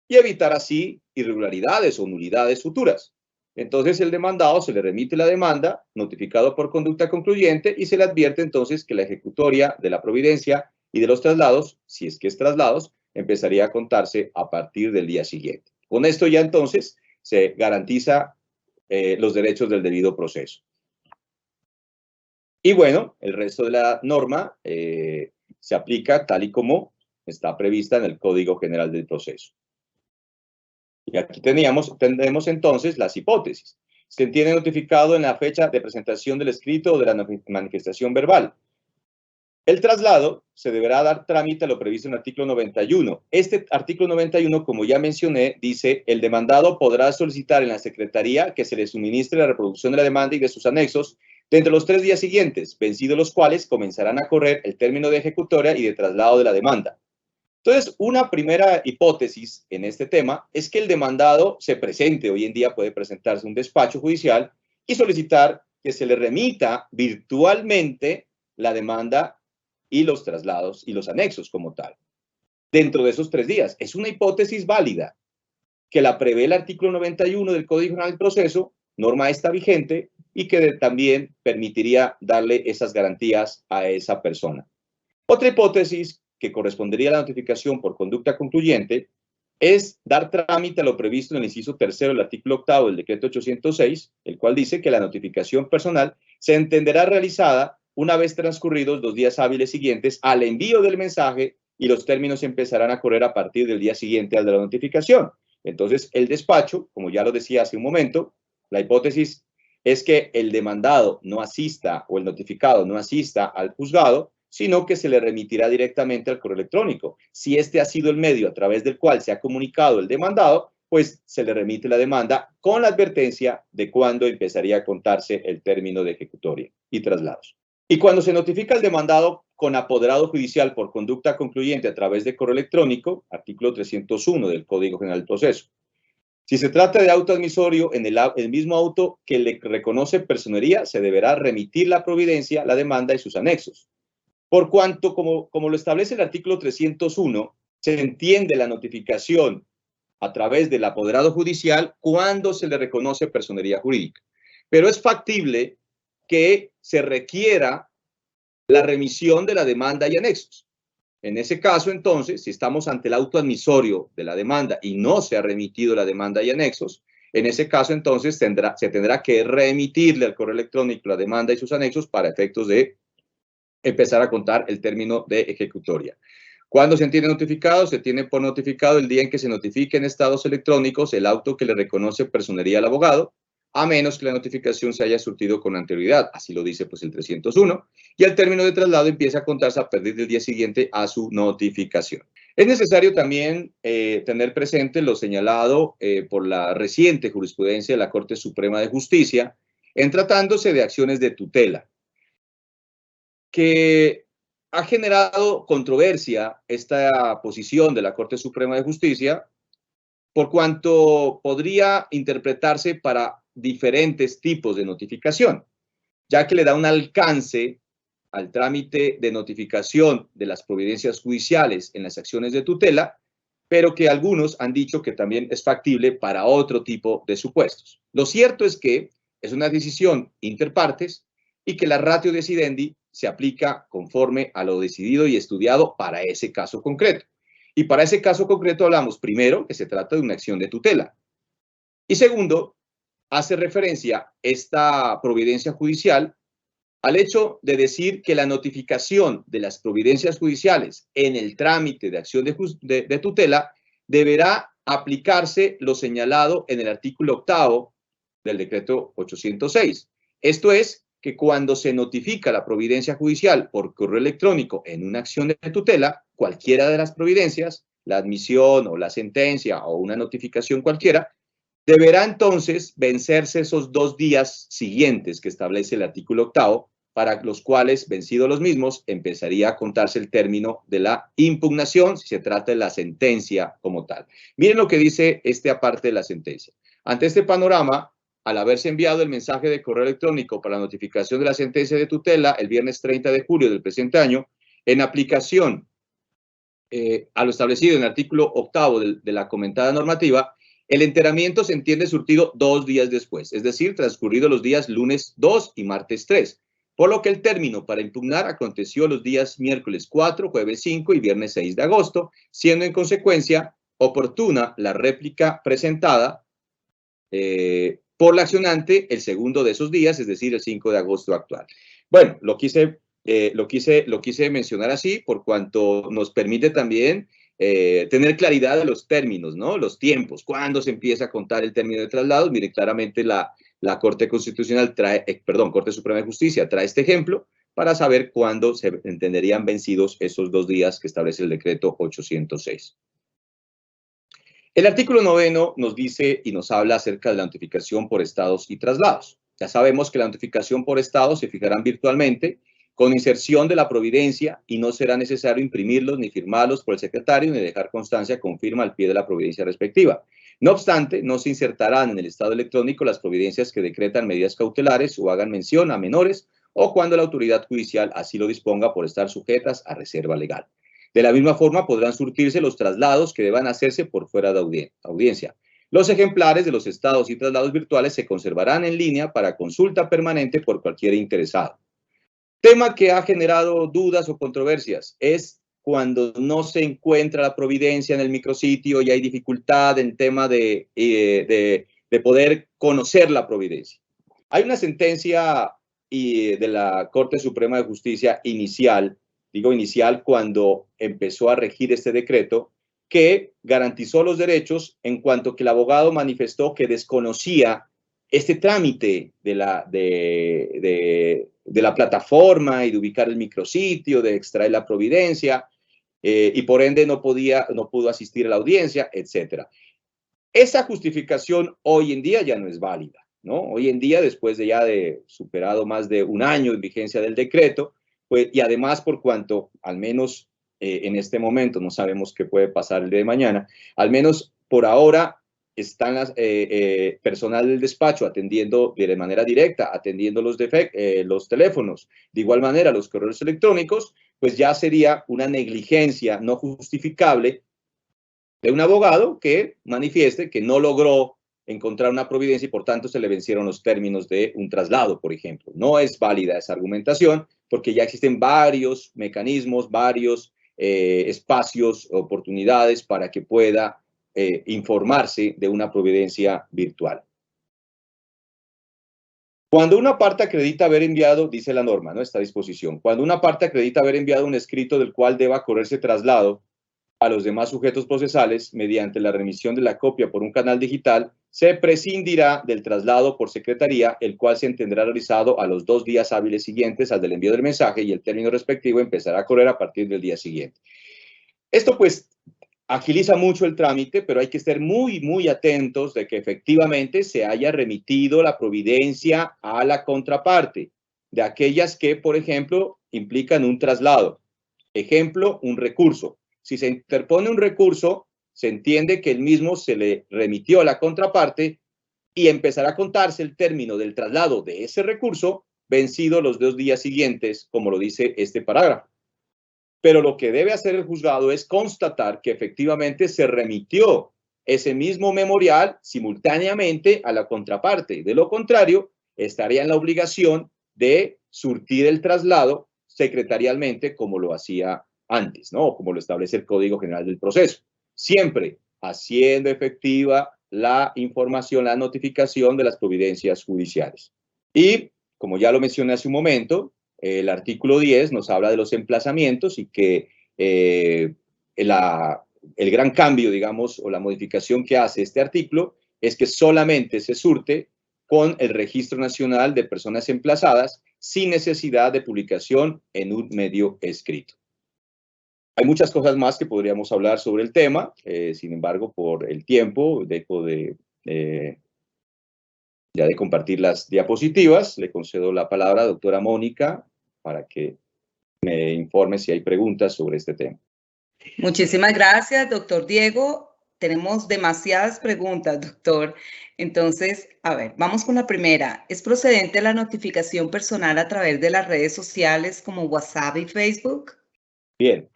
y evitar así irregularidades o nulidades futuras. Entonces el demandado se le remite la demanda, notificado por conducta concluyente, y se le advierte entonces que la ejecutoria de la providencia y de los traslados, si es que es traslados, empezaría a contarse a partir del día siguiente. Con esto ya entonces se garantiza los derechos del debido proceso. Y bueno, el resto de la norma se aplica tal y como está prevista en el Código General del Proceso. Y aquí tendremos entonces las hipótesis. Se entiende notificado en la fecha de presentación del escrito o de la manifestación verbal. El traslado se deberá dar trámite a lo previsto en el artículo 91. Este artículo 91, como ya mencioné, dice: el demandado podrá solicitar en la Secretaría que se le suministre la reproducción de la demanda y de sus anexos dentro de los 3 días siguientes, vencidos los cuales comenzarán a correr el término de ejecutoria y de traslado de la demanda. Entonces, una primera hipótesis en este tema es que el demandado se presente. Hoy en día puede presentarse un despacho judicial y solicitar que se le remita virtualmente la demanda y los traslados y los anexos como tal, dentro de esos 3 días. Es una hipótesis válida que la prevé el artículo 91 del Código General del Proceso, norma esta vigente, y que también permitiría darle esas garantías a esa persona. Otra hipótesis que correspondería a la notificación por conducta concluyente es dar trámite a lo previsto en el inciso tercero del artículo octavo del decreto 806, el cual dice que la notificación personal se entenderá realizada una vez transcurridos 2 días hábiles siguientes al envío del mensaje, y los términos empezarán a correr a partir del día siguiente al de la notificación. Entonces, el despacho, como ya lo decía hace un momento, la hipótesis es que el demandado no asista o el notificado no asista al juzgado, sino que se le remitirá directamente al correo electrónico. Si este ha sido el medio a través del cual se ha comunicado el demandado, pues se le remite la demanda con la advertencia de cuándo empezaría a contarse el término de ejecutoria y traslados. Y cuando se notifica al demandado con apoderado judicial por conducta concluyente a través de correo electrónico, artículo 301 del Código General del Proceso. Si se trata de auto admisorio, en el mismo auto que le reconoce personería, se deberá remitir la providencia, la demanda y sus anexos. Por cuanto, como lo establece el artículo 301, se entiende la notificación a través del apoderado judicial cuando se le reconoce personería jurídica. Pero es factible que se requiera la remisión de la demanda y anexos. En ese caso, entonces, si estamos ante el auto admisorio de la demanda y no se ha remitido la demanda y anexos, en ese caso, entonces, se tendrá que remitirle al correo electrónico la demanda y sus anexos para efectos de empezar a contar el término de ejecutoria. ¿Cuándo se entiende notificado? Se tiene por notificado el día en que se notifique en estados electrónicos el auto que le reconoce personería al abogado, a menos que la notificación se haya surtido con anterioridad. Así lo dice pues el 301. Y el término de traslado empieza a contarse a partir del día siguiente a su notificación. Es necesario también tener presente lo señalado por la reciente jurisprudencia de la Corte Suprema de Justicia en tratándose de acciones de tutela, que ha generado controversia esta posición de la Corte Suprema de Justicia, por cuanto podría interpretarse para diferentes tipos de notificación, ya que le da un alcance al trámite de notificación de las providencias judiciales en las acciones de tutela, pero que algunos han dicho que también es factible para otro tipo de supuestos. Lo cierto es que es una decisión interpartes y que la ratio decidendi se aplica conforme a lo decidido y estudiado para ese caso concreto. Y para ese caso concreto hablamos, primero, que se trata de una acción de tutela. Y segundo, hace referencia esta providencia judicial al hecho de decir que la notificación de las providencias judiciales en el trámite de acción de tutela deberá aplicarse lo señalado en el artículo octavo del decreto 806. Esto es, que cuando se notifica la providencia judicial por correo electrónico en una acción de tutela, cualquiera de las providencias, la admisión o la sentencia o una notificación cualquiera, deberá entonces vencerse esos 2 días siguientes que establece el artículo octavo, para los cuales, vencidos los mismos, empezaría a contarse el término de la impugnación si se trata de la sentencia como tal. Miren lo que dice esta parte de la sentencia. Ante este panorama, al haberse enviado el mensaje de correo electrónico para la notificación de la sentencia de tutela el viernes 30 de julio del presente año, en aplicación a lo establecido en el artículo octavo de la comentada normativa, el enteramiento se entiende surtido 2 días después, es decir, transcurridos los días lunes 2 y martes 3, por lo que el término para impugnar aconteció los días miércoles 4, jueves 5 y viernes 6 de agosto, siendo en consecuencia oportuna la réplica presentada por la accionante el segundo de esos días, es decir, el 5 de agosto actual. Bueno, lo quise mencionar así por cuanto nos permite también tener claridad de los términos, ¿no? Los tiempos, cuándo se empieza a contar el término de traslados. Mire, claramente la Corte Constitucional Corte Suprema de Justicia trae este ejemplo para saber cuándo se entenderían vencidos esos 2 días que establece el decreto 806. El artículo 9 nos dice y nos habla acerca de la notificación por estados y traslados. Ya sabemos que la notificación por estado se fijarán virtualmente con inserción de la providencia y no será necesario imprimirlos ni firmarlos por el secretario ni dejar constancia con firma al pie de la providencia respectiva. No obstante, no se insertarán en el estado electrónico las providencias que decretan medidas cautelares o hagan mención a menores o cuando la autoridad judicial así lo disponga por estar sujetas a reserva legal. De la misma forma podrán surtirse los traslados que deban hacerse por fuera de audiencia. Los ejemplares de los estados y traslados virtuales se conservarán en línea para consulta permanente por cualquier interesado. Tema que ha generado dudas o controversias es cuando no se encuentra la providencia en el micrositio y hay dificultad en tema de poder conocer la providencia. Hay una sentencia de la Corte Suprema de Justicia inicial, digo inicial cuando empezó a regir este decreto, que garantizó los derechos en cuanto que el abogado manifestó que desconocía este trámite de la plataforma y de ubicar el micrositio, de extraer la providencia, y por ende no pudo asistir a la audiencia, etc. Esa justificación hoy en día ya no es válida, ¿no? Hoy en día, después de ya de superado más de un año en vigencia del decreto, pues, y además por cuanto, al menos en este momento, no sabemos qué puede pasar el día de mañana, al menos por ahora están personal del despacho atendiendo de manera directa, atendiendo los teléfonos, de igual manera los correos electrónicos, pues ya sería una negligencia no justificable de un abogado que manifieste que no logró encontrar una providencia y por tanto se le vencieron los términos de un traslado, por ejemplo. No es válida esa argumentación porque ya existen varios mecanismos, varios espacios, oportunidades para que pueda informarse de una providencia virtual. Cuando una parte acredita haber enviado, dice la norma, ¿no? Esta disposición, cuando una parte acredita haber enviado un escrito del cual deba correrse traslado a los demás sujetos procesales mediante la remisión de la copia por un canal digital, se prescindirá del traslado por secretaría, el cual se entenderá realizado a los 2 días hábiles siguientes al del envío del mensaje y el término respectivo empezará a correr a partir del día siguiente. Esto pues agiliza mucho el trámite, pero hay que estar muy atentos de que efectivamente se haya remitido la providencia a la contraparte, de aquellas que, por ejemplo, implican un traslado. Ejemplo, un recurso. Si se interpone un recurso, se entiende que el mismo se le remitió a la contraparte y empezará a contarse el término del traslado de ese recurso vencido los 2 días siguientes, como lo dice este parágrafo. Pero lo que debe hacer el juzgado es constatar que efectivamente se remitió ese mismo memorial simultáneamente a la contraparte. De lo contrario, estaría en la obligación de surtir el traslado secretarialmente como lo hacía antes, ¿no? Como lo establece el Código General del Proceso. Siempre haciendo efectiva la información, la notificación de las providencias judiciales. Y, como ya lo mencioné hace un momento, el artículo 10 nos habla de los emplazamientos y que el gran cambio, digamos, o la modificación que hace este artículo es que solamente se surte con el Registro Nacional de Personas Emplazadas sin necesidad de publicación en un medio escrito. Hay muchas cosas más que podríamos hablar sobre el tema, sin embargo, por el tiempo, dejo ya de compartir las diapositivas. Le concedo la palabra a la doctora Mónica para que me informe si hay preguntas sobre este tema. Muchísimas gracias, doctor Diego. Tenemos demasiadas preguntas, doctor. Entonces, a ver, vamos con la primera. ¿Es procedente la notificación personal a través de las redes sociales como WhatsApp y Facebook? Bien,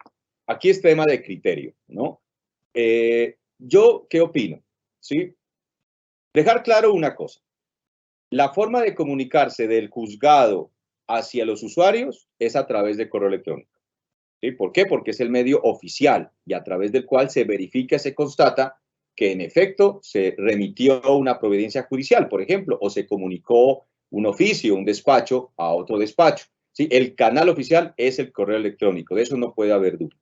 aquí es tema de criterio, ¿no? ¿Yo qué opino? ¿Sí? Dejar claro una cosa. La forma de comunicarse del juzgado hacia los usuarios es a través de correo electrónico. ¿Sí? ¿Por qué? Porque es el medio oficial y a través del cual se verifica, se constata que en efecto se remitió una providencia judicial, por ejemplo, o se comunicó un oficio, un despacho a otro despacho. ¿sí? El canal oficial es el correo electrónico, de eso no puede haber duda.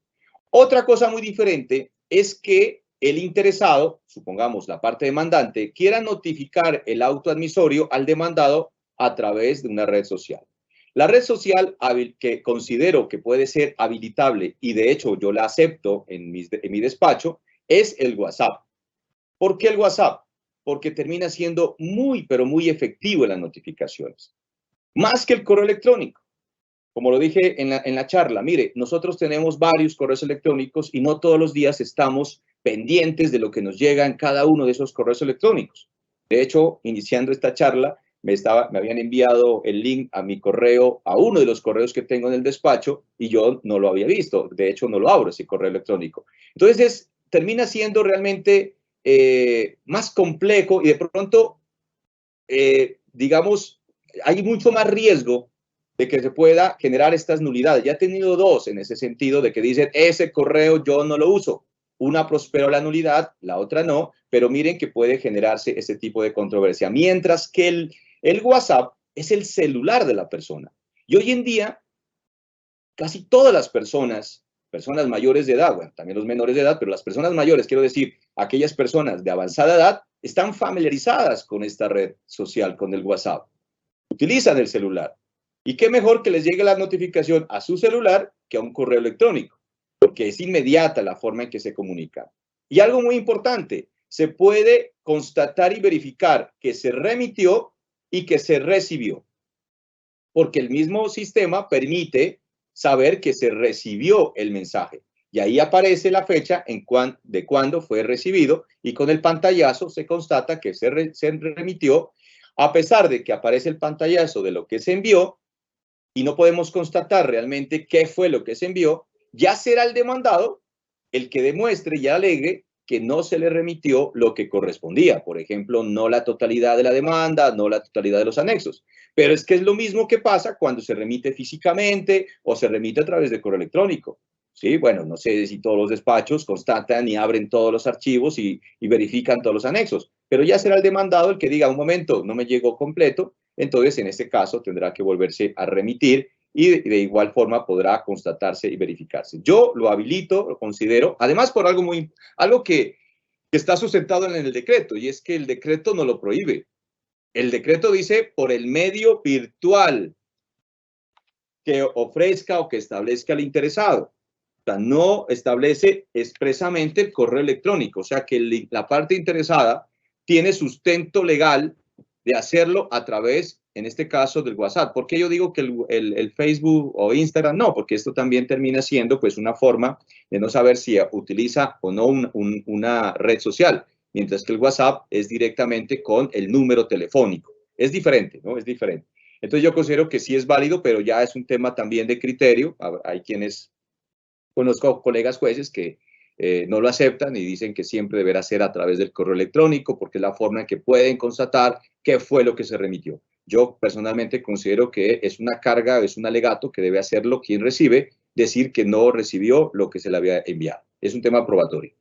Otra cosa muy diferente es que el interesado, supongamos la parte demandante, quiera notificar el auto admisorio al demandado a través de una red social. La red social que considero que puede ser habilitable, y de hecho yo la acepto en mi despacho, es el WhatsApp. ¿Por qué el WhatsApp? Porque termina siendo muy, pero muy efectivo en las notificaciones. Más que el correo electrónico. Como lo dije en la charla, mire, nosotros tenemos varios correos electrónicos y no todos los días estamos pendientes de lo que nos llega en cada uno de esos correos electrónicos. De hecho, iniciando esta charla, me habían enviado el link a mi correo, a uno de los correos que tengo en el despacho, y yo no lo había visto. De hecho, no lo abro ese correo electrónico. Entonces, termina siendo realmente más complejo y de pronto, digamos, hay mucho más riesgo de que se pueda generar estas nulidades. Ya he tenido dos en ese sentido, de que dicen, ese correo yo no lo uso. Una prosperó la nulidad, la otra no, pero miren que puede generarse este tipo de controversia. Mientras que el WhatsApp es el celular de la persona. Y hoy en día, casi todas las personas mayores de edad, bueno, también los menores de edad, pero las personas mayores, quiero decir, aquellas personas de avanzada edad, están familiarizadas con esta red social, con el WhatsApp. Utilizan el celular. Y qué mejor que les llegue la notificación a su celular que a un correo electrónico, porque es inmediata la forma en que se comunican. Y algo muy importante, se puede constatar y verificar que se remitió y que se recibió, porque el mismo sistema permite saber que se recibió el mensaje. Y ahí aparece la fecha de cuándo fue recibido, y con el pantallazo se constata que se remitió, a pesar de que aparece el pantallazo de lo que se envió, y no podemos constatar realmente qué fue lo que se envió. Ya será el demandado el que demuestre y alegue que no se le remitió lo que correspondía. Por ejemplo, no la totalidad de la demanda, no la totalidad de los anexos. Pero es que es lo mismo que pasa cuando se remite físicamente o se remite a través de correo electrónico. Sí, bueno, no sé si todos los despachos constatan y abren todos los archivos y verifican todos los anexos, pero ya será el demandado el que diga, un momento, no me llegó completo. Entonces, en este caso, tendrá que volverse a remitir y de igual forma podrá constatarse y verificarse. Yo lo habilito, lo considero, además por algo que está sustentado en el decreto, y es que el decreto no lo prohíbe. El decreto dice por el medio virtual que ofrezca o que establezca el interesado. O sea, no establece expresamente el correo electrónico, o sea que la parte interesada tiene sustento legal de hacerlo a través, en este caso, del WhatsApp. ¿Por qué yo digo que el Facebook o Instagram no? Porque esto también termina siendo pues una forma de no saber si utiliza o no una red social, mientras que el WhatsApp es directamente con el número telefónico. Es diferente, ¿no? Es diferente. Entonces yo considero que sí es válido, pero ya es un tema también de criterio. Hay quienes, conozco colegas jueces que no lo aceptan y dicen que siempre deberá ser a través del correo electrónico porque es la forma en que pueden constatar qué fue lo que se remitió. Yo personalmente considero que es una carga, es un alegato que debe hacerlo quien recibe, decir que no recibió lo que se le había enviado. Es un tema probatorio.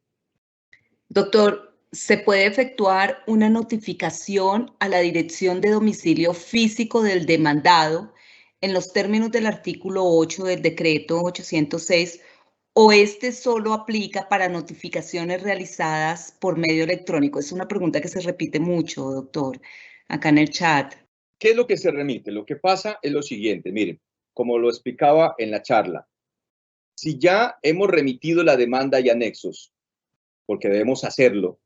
Doctor, ¿se puede efectuar una notificación a la dirección de domicilio físico del demandado en los términos del artículo 8 del decreto 806 o este solo aplica para notificaciones realizadas por medio electrónico? Es una pregunta que se repite mucho, doctor, acá en el chat. ¿Qué es lo que se remite? Lo que pasa es lo siguiente, miren, como lo explicaba en la charla, si ya hemos remitido la demanda y anexos, porque debemos hacerlo,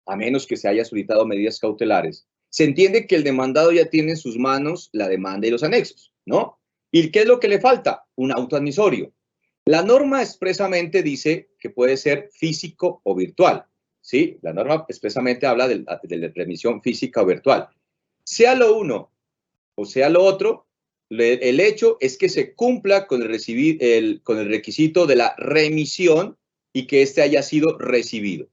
a menos que se haya solicitado medidas cautelares, se entiende que el demandado ya tiene en sus manos la demanda y los anexos, ¿no? ¿Y qué es lo que le falta? Un auto admisorio. La norma expresamente dice que puede ser físico o virtual, ¿sí? La norma expresamente habla de la remisión física o virtual. Sea lo uno o sea lo otro, el hecho es que se cumpla con el requisito de la remisión y que éste haya sido recibido.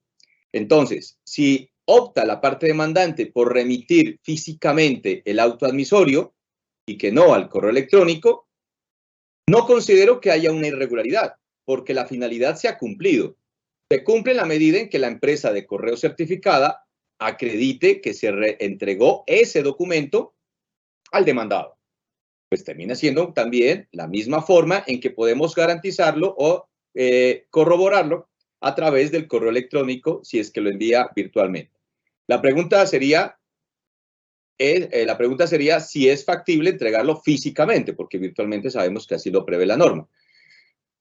Entonces, si opta la parte demandante por remitir físicamente el auto admisorio y que no al correo electrónico, no considero que haya una irregularidad, porque la finalidad se ha cumplido. Se cumple en la medida en que la empresa de correo certificada acredite que se entregó ese documento al demandado. pues termina siendo también la misma forma en que podemos garantizarlo o corroborarlo a través del correo electrónico si es que lo envía virtualmente. La pregunta sería si es factible entregarlo físicamente, porque virtualmente sabemos que así lo prevé la norma.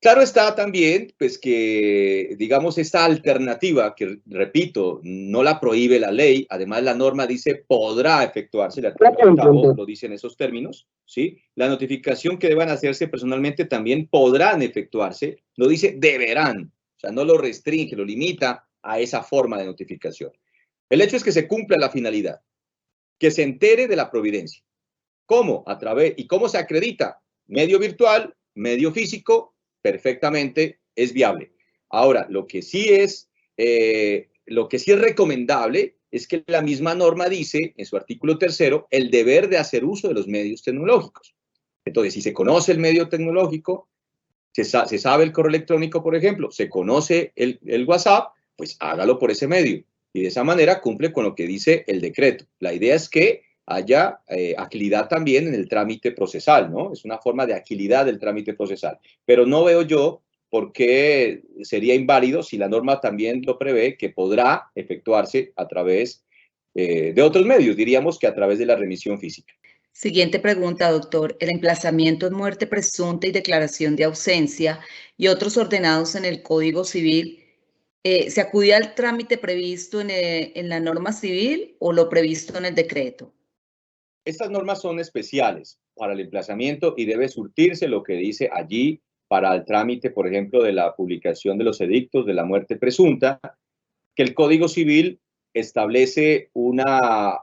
Claro está también, pues que, digamos, esta alternativa, que repito, no la prohíbe la ley, además la norma dice podrá efectuarse, el artículo 8 lo dice en esos términos, ¿sí? La notificación que deban hacerse personalmente también podrán efectuarse, lo dice deberán, o sea, no lo restringe, lo limita a esa forma de notificación. El hecho es que se cumpla la finalidad, que se entere de la providencia. ¿Cómo? ¿Y cómo se acredita? Medio virtual, medio físico, perfectamente es viable. Ahora, lo que sí es recomendable es que la misma norma dice, en su artículo 3, el deber de hacer uso de los medios tecnológicos. Entonces, si se conoce el medio tecnológico, se sabe el correo electrónico, por ejemplo, se conoce el WhatsApp, pues hágalo por ese medio. Y de esa manera cumple con lo que dice el decreto. La idea es que haya agilidad también en el trámite procesal, ¿no? Es una forma de agilidad del trámite procesal. Pero no veo yo por qué sería inválido si la norma también lo prevé, que podrá efectuarse a través de otros medios, diríamos que a través de la remisión física. Siguiente pregunta, doctor. El emplazamiento en muerte presunta y declaración de ausencia y otros ordenados en el Código Civil, ¿se acude al trámite previsto en la norma civil o lo previsto en el decreto? Estas normas son especiales para el emplazamiento y debe surtirse lo que dice allí para el trámite, por ejemplo, de la publicación de los edictos de la muerte presunta, que el Código Civil establece una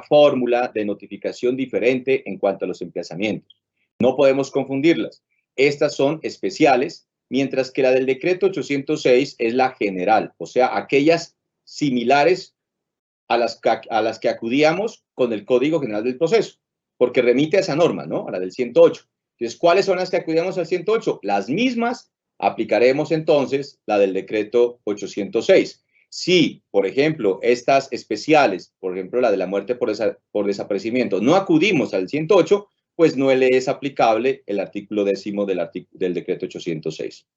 fórmula de notificación diferente en cuanto a los emplazamientos. No podemos confundirlas. Estas son especiales, mientras que la del decreto 806 es la general, o sea, aquellas similares a las que acudíamos con el Código General del Proceso, porque remite a esa norma, ¿no? A la del 108. Entonces, ¿cuáles son las que acudíamos al 108? Las mismas aplicaremos entonces la del decreto 806. Si, por ejemplo, estas especiales, por ejemplo, la de la muerte por desaparecimiento, no acudimos al 108, pues no le es aplicable el artículo 10 del decreto 806.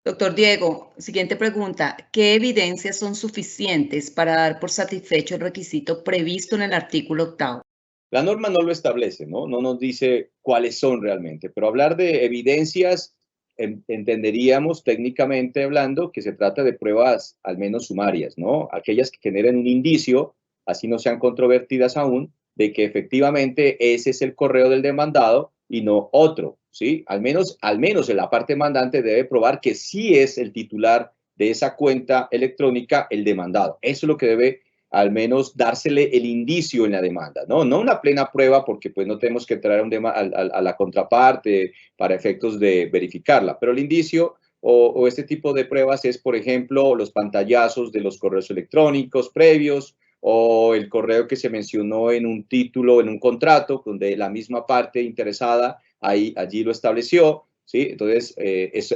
Doctor Diego, siguiente pregunta. ¿Qué evidencias son suficientes para dar por satisfecho el requisito previsto en el artículo 8? La norma no lo establece, ¿no? No nos dice cuáles son realmente, pero hablar de evidencias, entenderíamos técnicamente hablando que se trata de pruebas al menos sumarias, ¿no? Aquellas que generen un indicio, así no sean controvertidas aún, de que efectivamente ese es el correo del demandado y no otro, ¿sí? Al menos en la parte demandante debe probar que sí es el titular de esa cuenta electrónica el demandado. Eso es lo que debe al menos dársele el indicio en la demanda, ¿no? No una plena prueba, porque pues no tenemos que traer a la contraparte para efectos de verificarla, pero el indicio o este tipo de pruebas es, por ejemplo, los pantallazos de los correos electrónicos previos o el correo que se mencionó en un título, en un contrato, donde la misma parte interesada allí lo estableció, ¿sí? Entonces,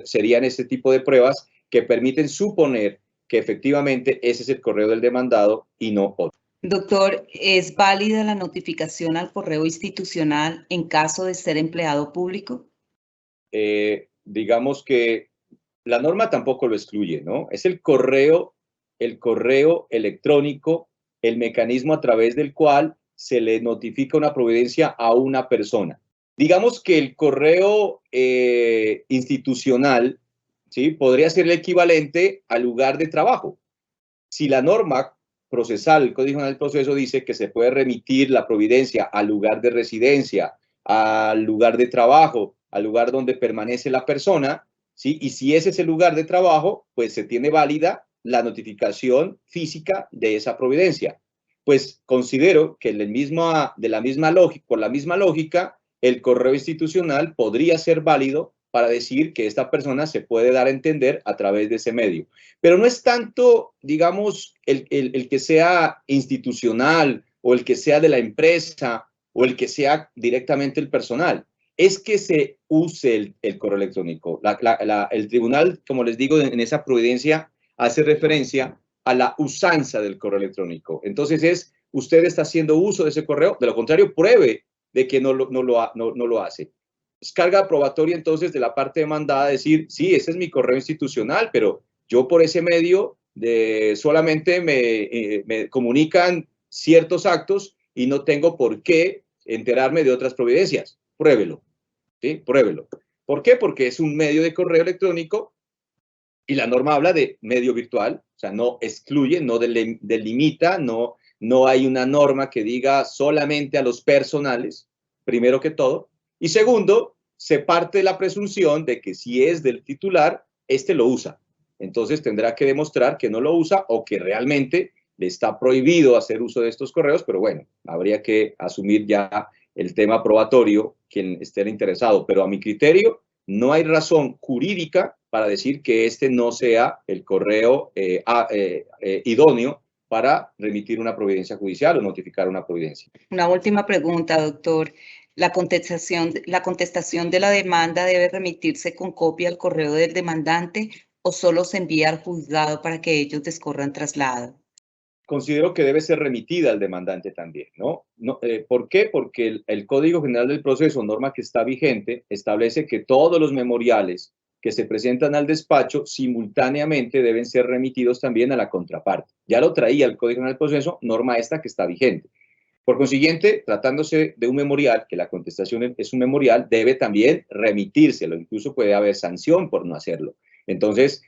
serían ese tipo de pruebas que permiten suponer que efectivamente ese es el correo del demandado y no otro. Doctor, ¿es válida la notificación al correo institucional en caso de ser empleado público? Digamos que la norma tampoco lo excluye, ¿no? Es el correo electrónico, el mecanismo a través del cual se le notifica una providencia a una persona. Digamos que el correo institucional, ¿sí? Podría ser el equivalente al lugar de trabajo. Si la norma procesal, el Código General del Proceso dice que se puede remitir la providencia al lugar de residencia, al lugar de trabajo, al lugar donde permanece la persona, ¿sí? Y si ese es el lugar de trabajo, pues se tiene válida la notificación física de esa providencia. Pues considero que por la misma lógica, el correo institucional podría ser válido para decir que esta persona se puede dar a entender a través de ese medio. Pero no es tanto, digamos, el que sea institucional o el que sea de la empresa o el que sea directamente el personal. Es que se use el correo electrónico. El tribunal, como les digo, en esa providencia hace referencia a la usanza del correo electrónico. Entonces usted está haciendo uso de ese correo, de lo contrario, pruebe de que no lo hace. Es carga probatoria entonces de la parte demandada decir, sí, ese es mi correo institucional, pero yo por ese medio solamente me comunican ciertos actos y no tengo por qué enterarme de otras providencias. Pruébelo, ¿sí? Pruébelo. ¿Por qué? Porque es un medio de correo electrónico y la norma habla de medio virtual, o sea, no excluye, no delimita, no hay una norma que diga solamente a los personales, primero que todo. Y segundo, se parte de la presunción de que si es del titular, este lo usa. Entonces tendrá que demostrar que no lo usa o que realmente le está prohibido hacer uso de estos correos, pero bueno, habría que asumir ya el tema probatorio quien esté interesado. Pero a mi criterio, no hay razón jurídica para decir que este no sea el correo idóneo para remitir una providencia judicial o notificar una providencia. Una última pregunta, doctor. ¿La contestación de la demanda debe remitirse con copia al correo del demandante o solo se envía al juzgado para que ellos discorran traslado? Considero que debe ser remitida al demandante también, ¿no? ¿Por qué? Porque el Código General del Proceso, norma que está vigente, establece que todos los memoriales que se presentan al despacho simultáneamente deben ser remitidos también a la contraparte. Ya lo traía el Código General del Proceso, norma esta que está vigente. Por consiguiente, tratándose de un memorial, que la contestación es un memorial, debe también remitírselo, incluso puede haber sanción por no hacerlo. Entonces,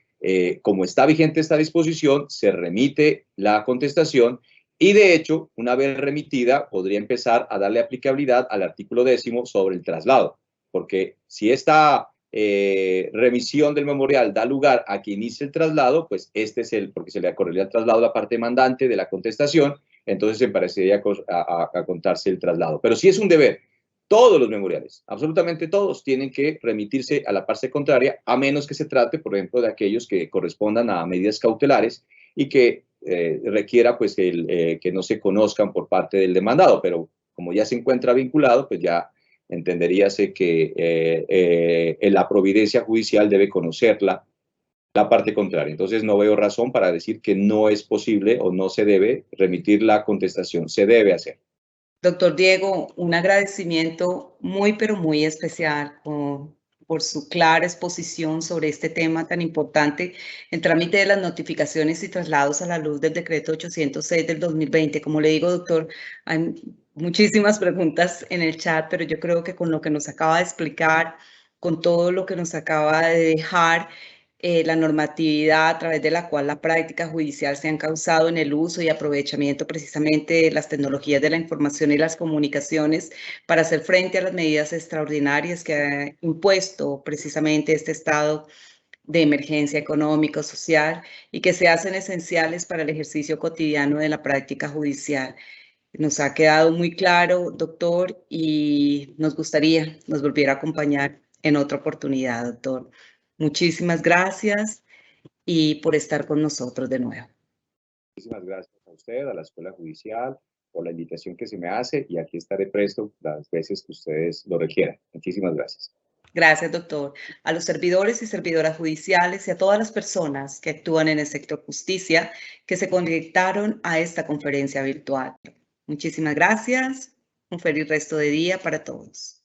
como está vigente esta disposición, se remite la contestación y, de hecho, una vez remitida, podría empezar a darle aplicabilidad al artículo 10º sobre el traslado, porque si esta remisión del memorial da lugar a que inicie el traslado, pues este es porque se le correría el traslado a la parte demandante de la contestación, entonces se parecería a contarse el traslado. Pero sí es un deber. Todos los memoriales, absolutamente todos, tienen que remitirse a la parte contraria, a menos que se trate, por ejemplo, de aquellos que correspondan a medidas cautelares y que requiera pues, que no se conozcan por parte del demandado. Pero como ya se encuentra vinculado, pues ya entenderíase que la providencia judicial debe conocerla la parte contraria. Entonces no veo razón para decir que no es posible o no se debe remitir la contestación. Se debe hacer. Doctor Diego, un agradecimiento muy, pero muy especial por su clara exposición sobre este tema tan importante, el trámite de las notificaciones y traslados a la luz del decreto 806 del 2020. Como le digo, doctor, hay muchísimas preguntas en el chat, pero yo creo que con lo que nos acaba de explicar, con todo lo que nos acaba de dejar, la normatividad a través de la cual la práctica judicial se han causado en el uso y aprovechamiento precisamente de las tecnologías de la información y las comunicaciones para hacer frente a las medidas extraordinarias que ha impuesto precisamente este estado de emergencia económica, social y que se hacen esenciales para el ejercicio cotidiano de la práctica judicial. Nos ha quedado muy claro, doctor, y nos gustaría nos volviera a acompañar en otra oportunidad, doctor. Muchísimas gracias y por estar con nosotros de nuevo. Muchísimas gracias a usted, a la Escuela Judicial, por la invitación que se me hace y aquí estaré presto las veces que ustedes lo requieran. Muchísimas gracias. Gracias, doctor. A los servidores y servidoras judiciales y a todas las personas que actúan en el sector justicia que se conectaron a esta conferencia virtual. Muchísimas gracias. Un feliz resto de día para todos.